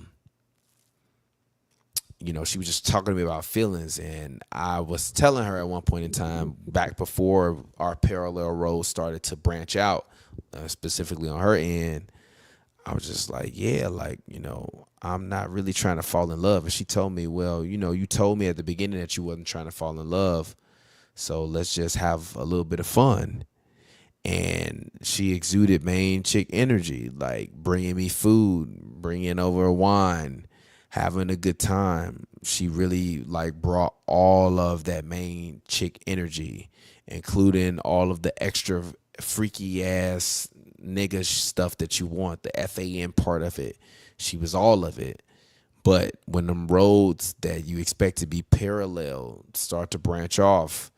[SPEAKER 1] she was just talking to me about feelings, and I was telling her at one point in time, back before our parallel roads started to branch out, specifically on her end, I was just like, yeah, like, you know, I'm not really trying to fall in love. And she told me, well, you know, you told me at the beginning that you wasn't trying to fall in love, so let's just have a little bit of fun. And she exuded Main Chick Energy, like bringing me food, bringing over wine, having a good time. She really like brought all of that Main Chick Energy, including all of the extra freaky ass nigga stuff that you want, the F.A.N. part of it. She was all of it. But when them roads that you expect to be parallel start to branch off,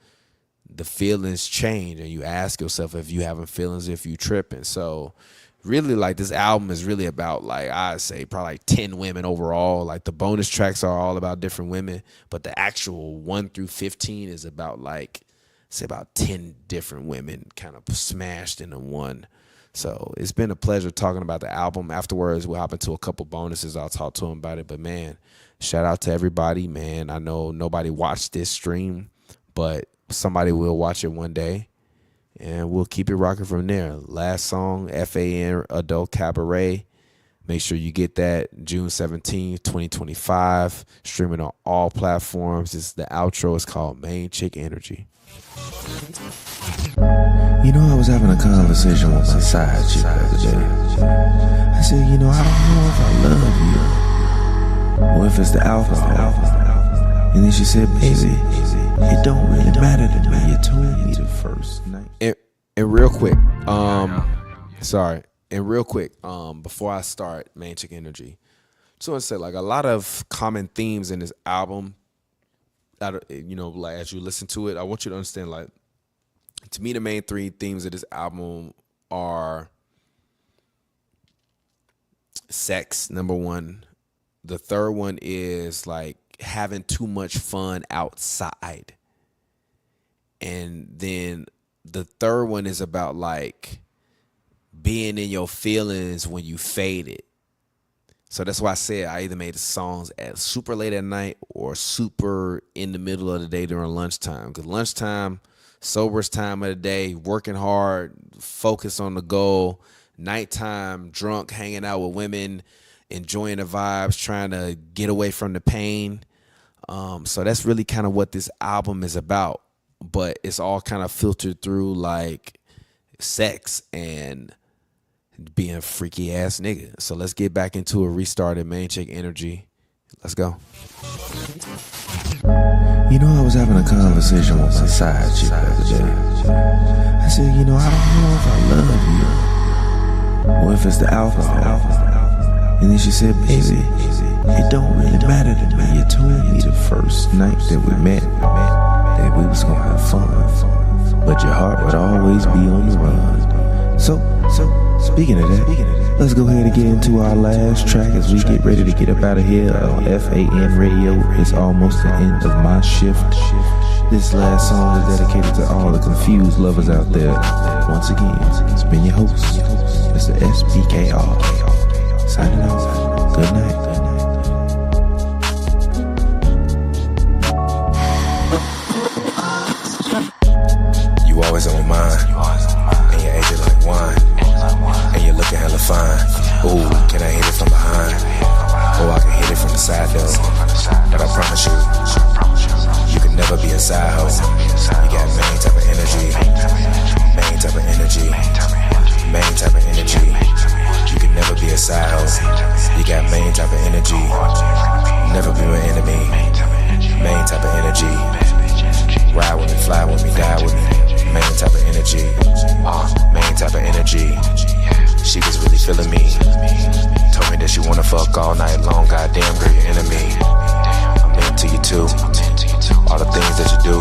[SPEAKER 1] the feelings change, and you ask yourself if you having feelings, if you tripping. So really, like, this album is really about, like, I'd say probably like 10 women overall. Like, the bonus tracks are all about different women, but the actual 1 through 15 is about, like, say about 10 different women kind of smashed into one. So it's been a pleasure talking about the album. Afterwards, we'll hop into a couple bonuses. I'll talk to them about it. But, man, shout out to everybody, man. I know nobody watched this stream, but somebody will watch it one day, and we'll keep it rocking from there. Last song, F.A.N. Adult Cabaret. Make sure you get that June 17th, 2025. Streaming on all platforms. This is the outro. It's called Main Chick Energy.
[SPEAKER 5] You know, I was having a conversation with my side chick the other day. I said, you know, I don't know if I love you or if it's the alcohol. And then she said, baby, it don't really matter to me. You told me the first night.
[SPEAKER 1] And real quick, before I start Main Chick Energy, just want to say, like, a lot of common themes in this album, you know, like, as you listen to it, I want you to understand, like, to me, the main 3 themes of this album are sex, number 1. The third one is, like, having too much fun outside. And then the third one is about, like, being in your feelings when you faded. So that's why I said I either made the songs at super late at night or super in the middle of the day during lunchtime. Because lunchtime, soberest time of the day, working hard, focus on the goal. Nighttime, drunk, hanging out with women, enjoying the vibes, trying to get away from the pain. So that's really kind of what this album is about. But it's all kind of filtered through, like, sex and being a freaky ass nigga. So let's get back into a restarted Main Chick Energy. Let's go.
[SPEAKER 5] You know, I was having a conversation with my side chick the other day. I said, you know, I don't know if I love you or if it's the alcohol. And then she said, baby, it don't really matter to me. You told me the first night that we met that we was gonna have fun, but your heart would always be on the run. So speaking of that, let's go ahead and get into our last track as we get ready to get up out of here on F.A.N. Radio. It's almost the end of my shift. This last song is dedicated to all the confused lovers out there. Once again, it's been your host, Mr. Spkr, signing off. Good night.
[SPEAKER 1] You always on my mind, and you're aging like wine, and you're looking hella fine. Ooh, can I hit it from behind? Oh, I can hit it from the side though, but I promise you can never be a side hoe. You got main type of energy, main type of energy, main type of energy. You can never be a side hoe. You got main type of energy, never be my enemy. Main type of energy, ride with me, fly with me, die with me. Main type of energy, main type of energy. She was really feeling me. Told me that she wanna fuck all night long. Goddamn girl, your enemy. I'm into you too. All the things that you do,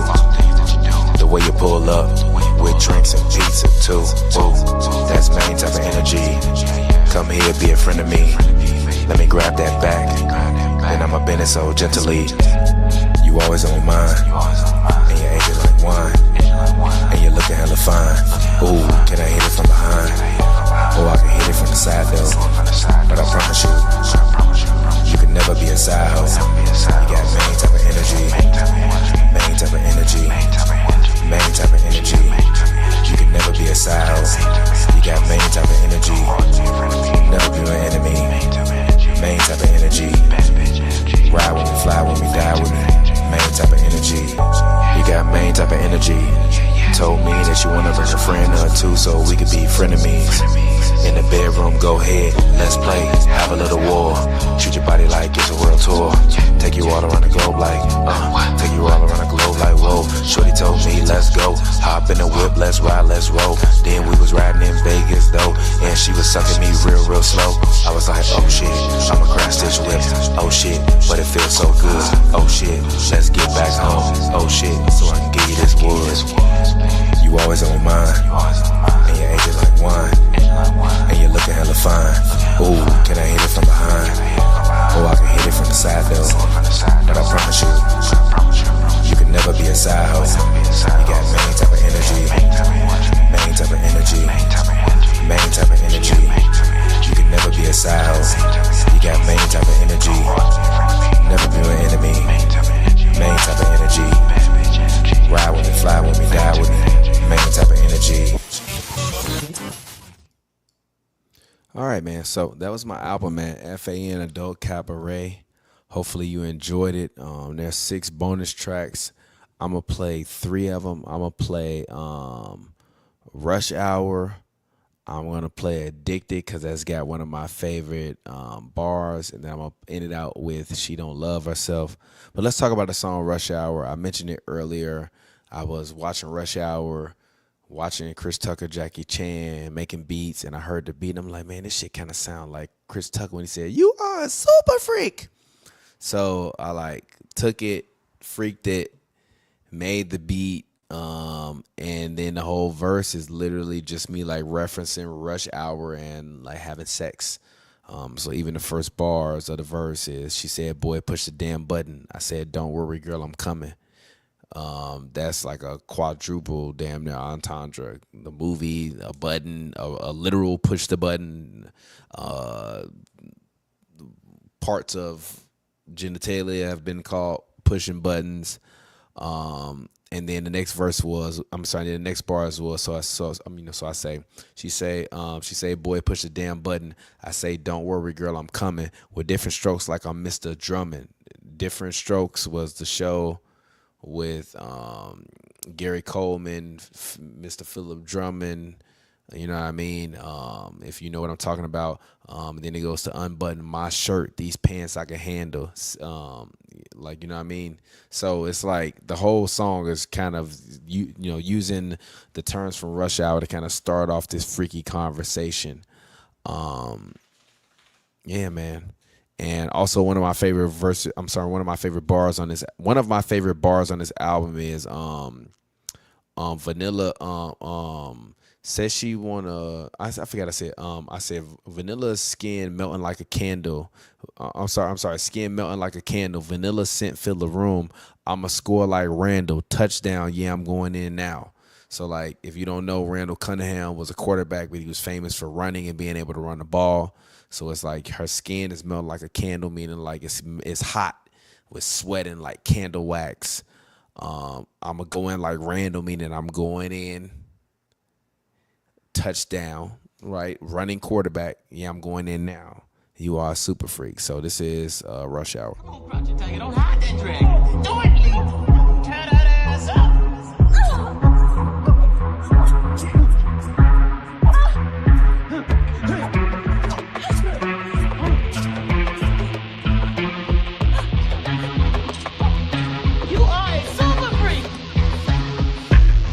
[SPEAKER 1] the way you pull up with drinks and pizza too. Ooh, that's main type of energy. Come here, be a friend of me. Let me grab that back, then I'ma bend it so gently. You always on mine, and you're aging like wine, and you're looking hella fine. Ooh, can I hit it from behind? Oh, I can hit it from the side though, but I promise you can never be a side hoe. You got main type of energy, main type of energy, main type of energy. You can never be a side hoe. You got main type of energy, never be my enemy. Main type of energy, ride with me, fly with me, die with me. Main type of energy, you got main type of energy. Told me that you wanna bring a friend or two so we could be frenemies. In the bedroom, go ahead, let's play, have a little war. Treat your body like it's a world tour. Take you all around the globe like, take you all around the globe like, whoa. Shorty told me, let's go, hop in the whip, let's ride, let's roll. Then we was riding in Vegas though, and she was sucking me real slow. I was like, oh shit, I'ma crash this whip. Oh shit, but it feels so good. Oh shit, let's get back home. Oh shit, so I can give you this wood. You always on mine, and you're aging like wine, and you're looking hella fine. Ooh, can I hit it from behind? Oh, I can hit it from the side though, but I promise you can never be a side hoe. You got main type of energy, main type of energy, main type of energy. You can never be a side hoe. You got main type of energy, never be an enemy. Main type of energy, ride with me, fly with me, die with me. Main type of energy.
[SPEAKER 2] All right, man. So that was my album, man. F.A.N. Adult Cabaret. Hopefully you enjoyed it. There's 6 bonus tracks. I'm going to play 3 of them. I'm going to play Rush Hour. I'm going to play Addicted because that's got one of my favorite bars. And then I'm going to end it out with She Don't Love Herself. But let's talk about the song Rush Hour. I mentioned it earlier. I was watching Rush Hour, watching Chris Tucker, Jackie Chan, making beats, and I heard the beat, and I'm like, man, this shit kind of sound like Chris Tucker when he said, "You are a super freak." So I took it, freaked it, made the beat, and then the whole verse is literally just me referencing Rush Hour and having sex. So even the first bars of the verse is, she said, "Boy, push the damn button." I said, "Don't worry, girl, I'm coming." That's like a quadruple damn near entendre. The movie, a button, a literal push the button, parts of genitalia have been called pushing buttons. And then the next verse was, the next bars was, so I say, she say, "Boy, push the damn button." I say, "Don't worry, girl, I'm coming," with different strokes like I'm Mr. Drummond. Different Strokes was the show with Gary Coleman, Mr. Philip Drummond, you know what I mean? If you know what I'm talking about. Then it goes to "Unbutton My Shirt, These Pants I Can Handle." You know what I mean? So it's like the whole song is kind of using the terms from Rush Hour to kind of start off this freaky conversation. Yeah, man. And also one of my favorite verses. I'm sorry, one of my favorite bars on this. One of my favorite bars on this album is Vanilla says she wanna. I forgot I said I said vanilla skin melting like a candle. I'm sorry, skin melting like a candle. Vanilla scent fill the room. I'ma score like Randall. Touchdown, yeah, I'm going in now. So like, if you don't know, Randall Cunningham was a quarterback, but he was famous for running and being able to run the ball. So it's like her skin is melting like a candle, meaning like it's hot with sweating like candle wax. I'ma go in like Randall, meaning I'm going in. Touchdown, right? Running quarterback. Yeah, I'm going in now. You are a super freak. So this is Rush Hour.
[SPEAKER 8] Come on, Project Tiger, don't hide that drag. Do it, Lee. Tear that ass up. You are a super freak.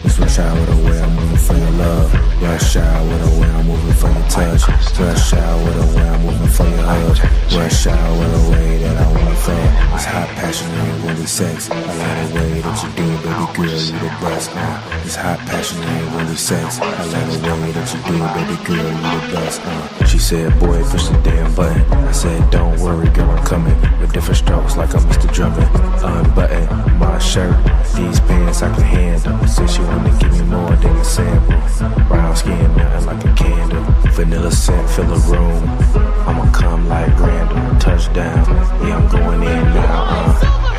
[SPEAKER 5] It's rush hour the way I'm moving for your love. Rush hour the way I'm moving for your touch. Rush hour the way I'm moving for your hug. Rush hour the way that I wanna fuck. It's hot, passionate, really sex. I like the way that you do it, baby girl, you the best. It's hot, passionate, really sex. I like the way that you do it, baby girl, you the best. She said, boy, push the damn button. I said, don't worry, girl, I'm coming. With different strokes like I'm Mr. Drummond. Unbutton my shirt. These pants I can handle. Said she wanna give me more than a sample. Brown skin melting like a candle. Vanilla scent fill the room. I'ma come like Randall. Touchdown. Yeah, I'm going in now.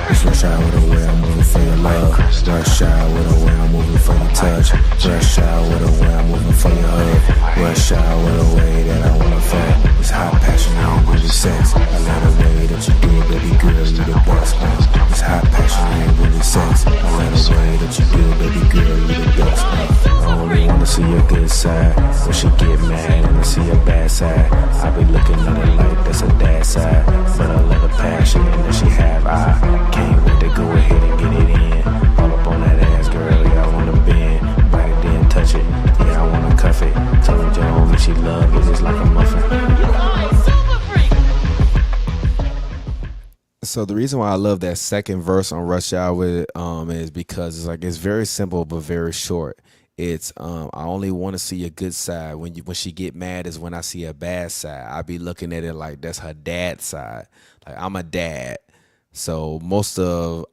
[SPEAKER 5] It's rush hour the way I'm moving for your love. Rush hour the way I'm moving for your touch. Rush hour the way I'm moving for your hug. Rush hour the way that I wanna fuck. It's hot, passionate, really sex. I love the way that you do it, baby girl, you the best. It's hot, passionate, really sex. I love the way that you do it, baby girl, you the best. I only wanna see your good side. When she get mad and I see your bad side, I be looking at her like that's a dad side. But I love the passion that she have. I can't wait to go ahead and get it in. All up on that ass, girl, yeah, I wanna bend. Bite it, then touch it, yeah, I wanna cuff it. Told your homie she love it just like a muffin.
[SPEAKER 8] You are a super freak.
[SPEAKER 2] So the reason why I love that second verse on Rush Hour is because it's very simple but very short. It's I only want to see a good side. When she get mad is when I see a bad side. I be looking at it like that's her dad's side. Like, I'm a dad. So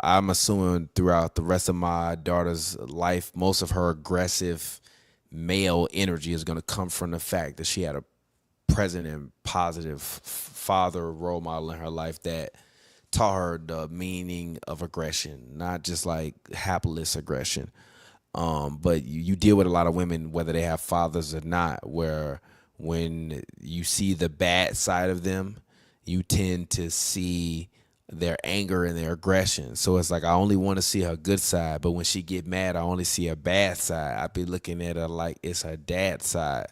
[SPEAKER 2] I'm assuming throughout the rest of my daughter's life, most of her aggressive male energy is going to come from the fact that she had a present and positive father role model in her life that taught her the meaning of aggression, not just like hapless aggression. But you deal with a lot of women, whether they have fathers or not, where when you see the bad side of them, you tend to see their anger and their aggression. So it's like, I only want to see her good side, but when she get mad, I only see her bad side. I be looking at her like it's her dad's side.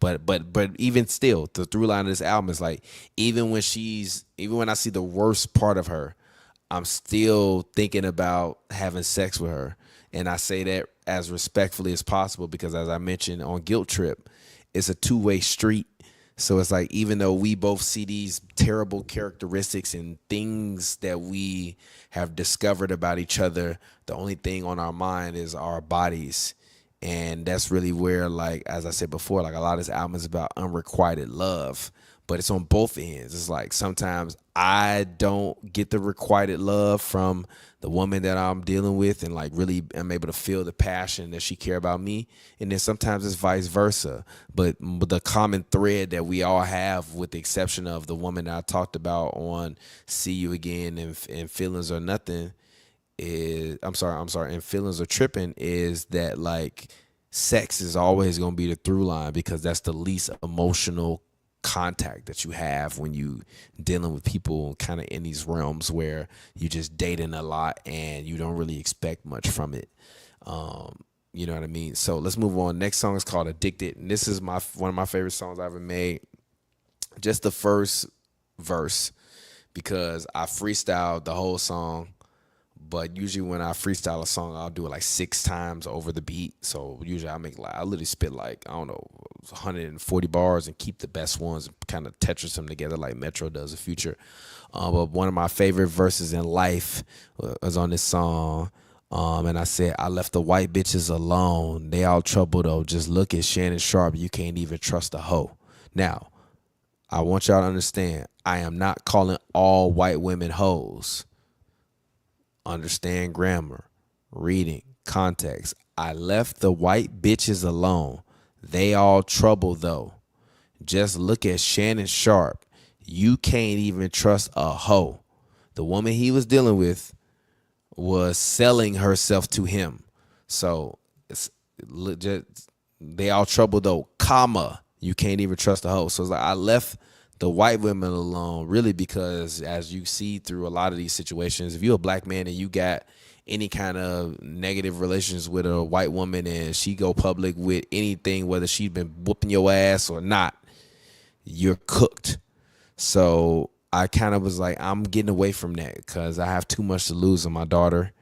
[SPEAKER 2] But even still, the through line of this album is like, even when I see the worst part of her, I'm still thinking about having sex with her. And I say that as respectfully as possible because, as I mentioned on Guilt Trip, it's a two-way street. So it's like, even though we both see these terrible characteristics and things that we have discovered about each other, the only thing on our mind is our bodies. And that's really where, like, as I said before, like, a lot of this album is about unrequited love, but it's on both ends. It's like, sometimes I don't get the requited love from the woman that I'm dealing with and like really am able to feel the passion that she care about me. And then sometimes it's vice versa. But the common thread that we all have, with the exception of the woman that I talked about on See You Again and Feelinz or Nothing, is and Feelinz or Trippin', is that like sex is always going to be the through line because that's the least emotional contact that you have when you dealing with people kind of in these realms where you just dating a lot and you don't really expect much from it. You know what I mean? So let's move on. Next song is called Addicted, and this is one of my favorite songs I ever made. Just the first verse, because I freestyled the whole song. But usually when I freestyle a song, I'll do it like 6 times over the beat. So usually I literally spit like, I don't know, 140 bars and keep the best ones and kind of Tetris them together like Metro does in Future. But one of my favorite verses in life was on this song. And I said, I left the white bitches alone. They all trouble though. Just look at Shannon Sharp. You can't even trust a hoe. Now, I want y'all to understand, I am not calling all white women hoes. Understand grammar, reading, context. I left the white bitches alone. They all trouble though. Just look at Shannon Sharp. You can't even trust a hoe. The woman he was dealing with was selling herself to him. So it's legit. They all trouble though, comma. You can't even trust a hoe. So it's like I left the white women alone really because as you see through a lot of these situations, if you're a black man and you got any kind of negative relations with a white woman and she go public with anything, whether she's been whooping your ass or not, you're cooked. So I kind of was like, I'm getting away from that because I have too much to lose on my daughter.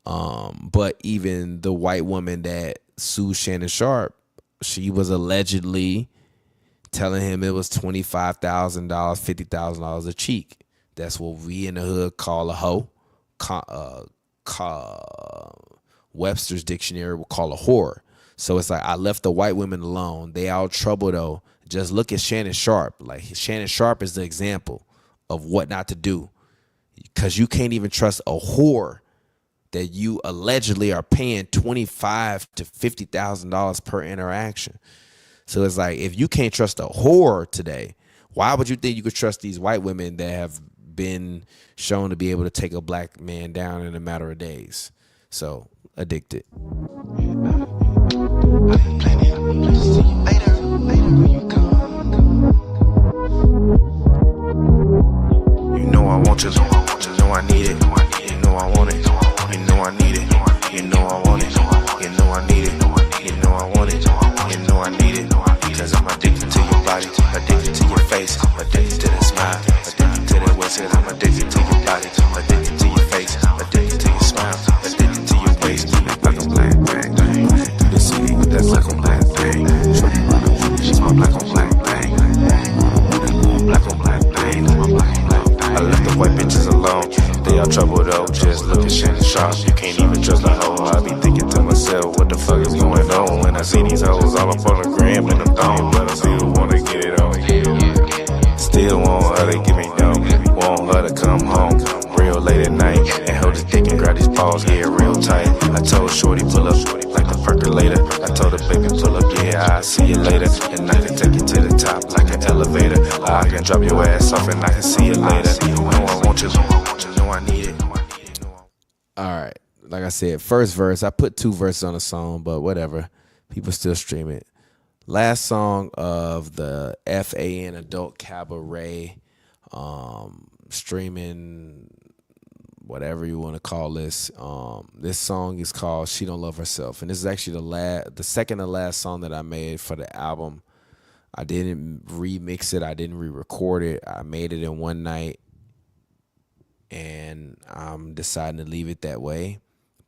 [SPEAKER 2] But even the white woman that sued Shannon Sharp, she was allegedly telling him it was $25,000, $50,000 a cheek. That's what we in the hood call a hoe. Webster's dictionary will call a whore. So it's like I left the white women alone. They all trouble though. Just look at Shannon Sharp. Like Shannon Sharp is the example of what not to do, because you can't even trust a whore that you allegedly are paying $25,000 to $50,000 per interaction. So it's like if you can't trust a whore today, why would you think you could trust these white women that have been shown to be able to take a black man down in a matter of days? So addicted.
[SPEAKER 5] You know I want you, you know I need it, you know I want it, you know I need it, you know I want it, you know I need it, you know I want it, you know I need it, because I'm addicted to your body, addicted to your face, addicted to the smile, addicted to the waist, I'm addicted to your body, addicted to your face, addicted to your smile, addicted to your waist, black on black, bang, bang, through the city with that black on black, bang, she's my black on black, bang, black on black, bang, I left the white bitches alone. They all trouble though. Just look at Shannon Sharp. You can't even trust a hoe. I be thinking to myself, what the fuck is going on? When I see these hoes all up on the gram and I'm thong, but I still wanna get it on. Still want her to give me dough. Want her to come home real late at night and hold his dick and grab his balls, yeah, real tight. I told Shorty pull up like a percolator. I told her baby pull up, yeah, I'll see you later. And I can take you to the top like an elevator. I can drop your ass off and I can see you later. You know I want you, know I need it.
[SPEAKER 2] All right. Like I said, first verse, I put 2 verses on the song, but whatever. People still stream it. Last song of the F.A.N. Adult Cabaret, streaming, whatever you want to call this. This song is called She Don't Love Herself. And this is actually the second to last song that I made for the album. I didn't remix it. I didn't re-record it. I made it in one night. And I'm deciding to leave it that way.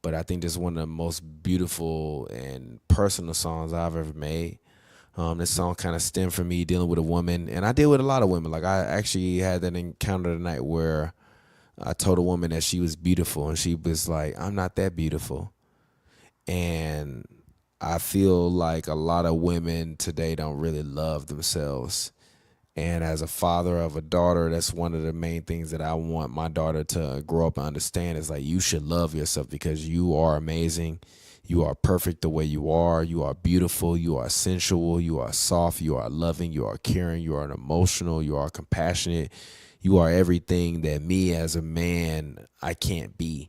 [SPEAKER 2] But I think this is one of the most beautiful and personal songs I've ever made. This song kind of stemmed from me dealing with a woman. And I deal with a lot of women. Like I actually had that encounter tonight where I told a woman that she was beautiful. And she was like, I'm not that beautiful. And I feel like a lot of women today don't really love themselves. And as a father of a daughter, that's one of the main things that I want my daughter to grow up and understand is like you should love yourself because you are amazing. You are perfect the way you are. You are beautiful. You are sensual. You are soft. You are loving. You are caring. You are emotional. You are compassionate. You are everything that me as a man, I can't be.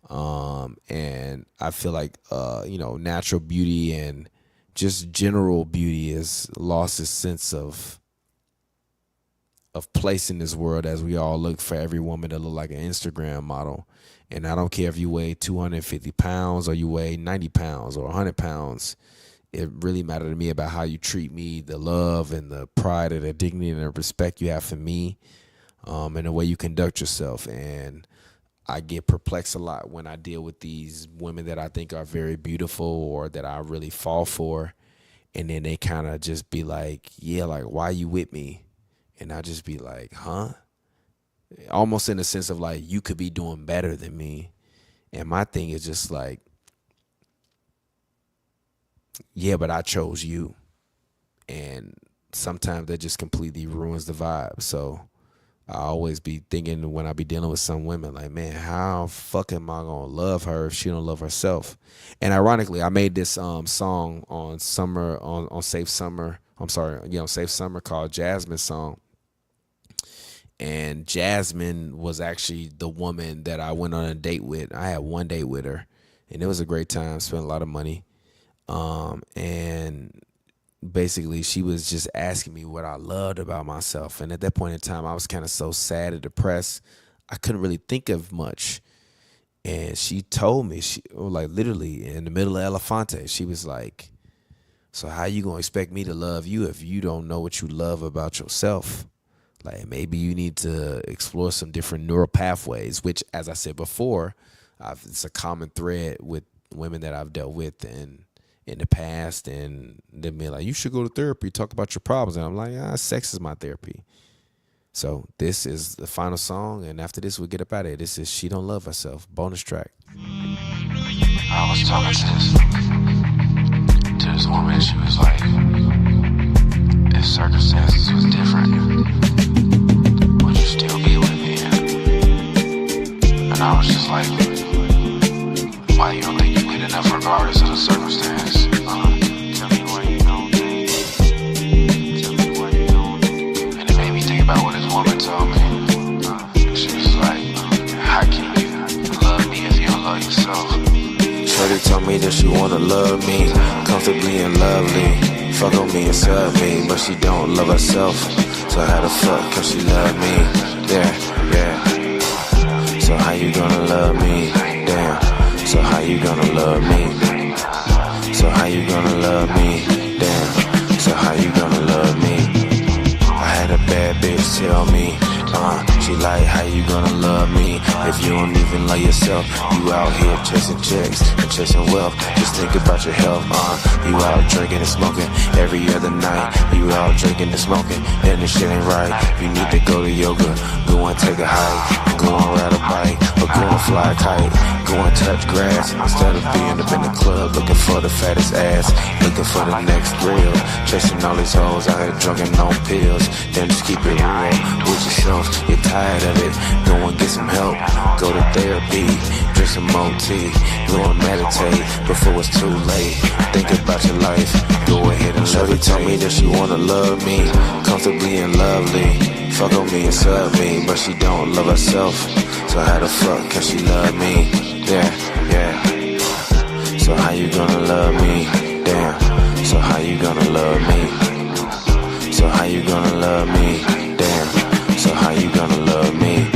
[SPEAKER 2] And I feel like, natural beauty and just general beauty has lost its sense of place in this world as we all look for every woman to look like an Instagram model. And I don't care if you weigh 250 pounds or you weigh 90 pounds or 100 pounds. It really matters to me about how you treat me, the love and the pride and the dignity and the respect you have for me, and the way you conduct yourself. And I get perplexed a lot when I deal with these women that I think are very beautiful or that I really fall for. And then they kind of just be like, yeah, like, why you with me? And I just be like, huh? Almost in the sense of like, you could be doing better than me. And my thing is just like, yeah, but I chose you. And sometimes that just completely ruins the vibe. So I always be thinking when I be dealing with some women, like, man, how fucking am I gonna love her if she don't love herself? And ironically, I made this song on Safe Summer. Safe Summer called Jasmine's Song. And Jasmine was actually the woman that I went on a date with. I had one date with her, and it was a great time. Spent a lot of money. And basically she was just asking me what I loved about myself. And at that point in time, I was kind of so sad and depressed, I couldn't really think of much. And she told me, like literally in the middle of Elefante, she was like, so how you gonna expect me to love you if you don't know what you love about yourself? Like, maybe you need to explore some different neural pathways, which, as I said before, it's a common thread with women that I've dealt with in the past. And they'll be like, you should go to therapy, talk about your problems. And I'm like, sex is my therapy. So this is the final song, and after this, we'll get up out of here. This is She Don't Love Herself, bonus track.
[SPEAKER 3] I was talking to this woman, she was like, if circumstances was different, would you still be with me? And I was just like, why you don't think you good enough regardless of the circumstance? Tell me why you don't think. Tell me why you don't think. And it made me think about what this woman told me. She was like, how can you love me if you don't love yourself?
[SPEAKER 5] Shorty told me that she wanna love me, comfortably and lovely. Fuck on me and sub me, but she don't love herself. So how the fuck can she love me? Yeah. So how you gonna love me? Damn. So how you gonna love me? So how you gonna love me? Damn. So how you gonna love me? I had a bad bitch tell me, she like, how you gonna love me if you don't even love yourself? You out here chasing checks and chasing wealth. Just think about your health, you out drinking and smoking every other night. You out drinking and smoking, and this shit ain't right. You need to go to yoga, go and take a hike, go and ride a bike, or go and fly a kite, go and touch grass instead of being up in the club looking for the fattest ass, looking for the next thrill, chasing all these hoes out here drunken on pills. Then just keep it real with yourself. You're tired of it, go and get some help, go to therapy, drink some more tea, go and meditate before it's too late. Think about your life, go ahead and love it. Tell me that she wanna love me, comfortably and lovely. Fuck on me and sub me, but she don't love herself. So how the fuck can she love me? Yeah. So how you gonna love me? Damn. So how you gonna love me? So how you gonna love me? Damn. So how you gonna love me?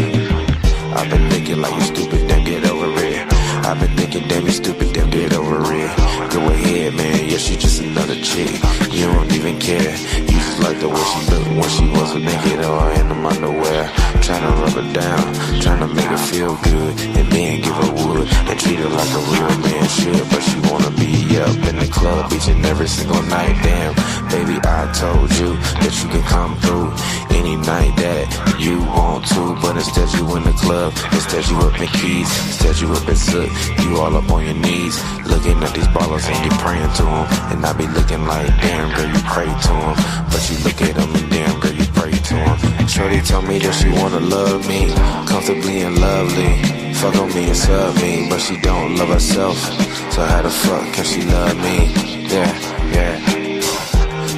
[SPEAKER 5] I've been thinking like you stupid, then get over it. I've been thinking, damn you stupid, then get over it. Go ahead, man, yeah, she just another chick. You don't even care. You just like the way she looked when she wasn't naked or in them underwear. Trying to rub her down, trying to make her feel good, and then give her wood and treat her like a real man should. But she wanna be up in the club each and every single night. Damn, baby, I told you that you can come through any night that you want to, but instead you in the club, instead you up in keys, instead you up in soot, you all up on your knees, looking at these ballers and you praying to them, and I be looking like, damn girl, you pray to them, but you look at them and damn girl, you pray to them. Shorty told me that she wanna love me, comfortably and lovely. Fuck on me and sub me, but she don't love herself. So how the fuck can she love me? Yeah.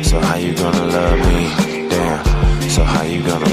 [SPEAKER 5] So how you gonna love me? Damn. So how you gonna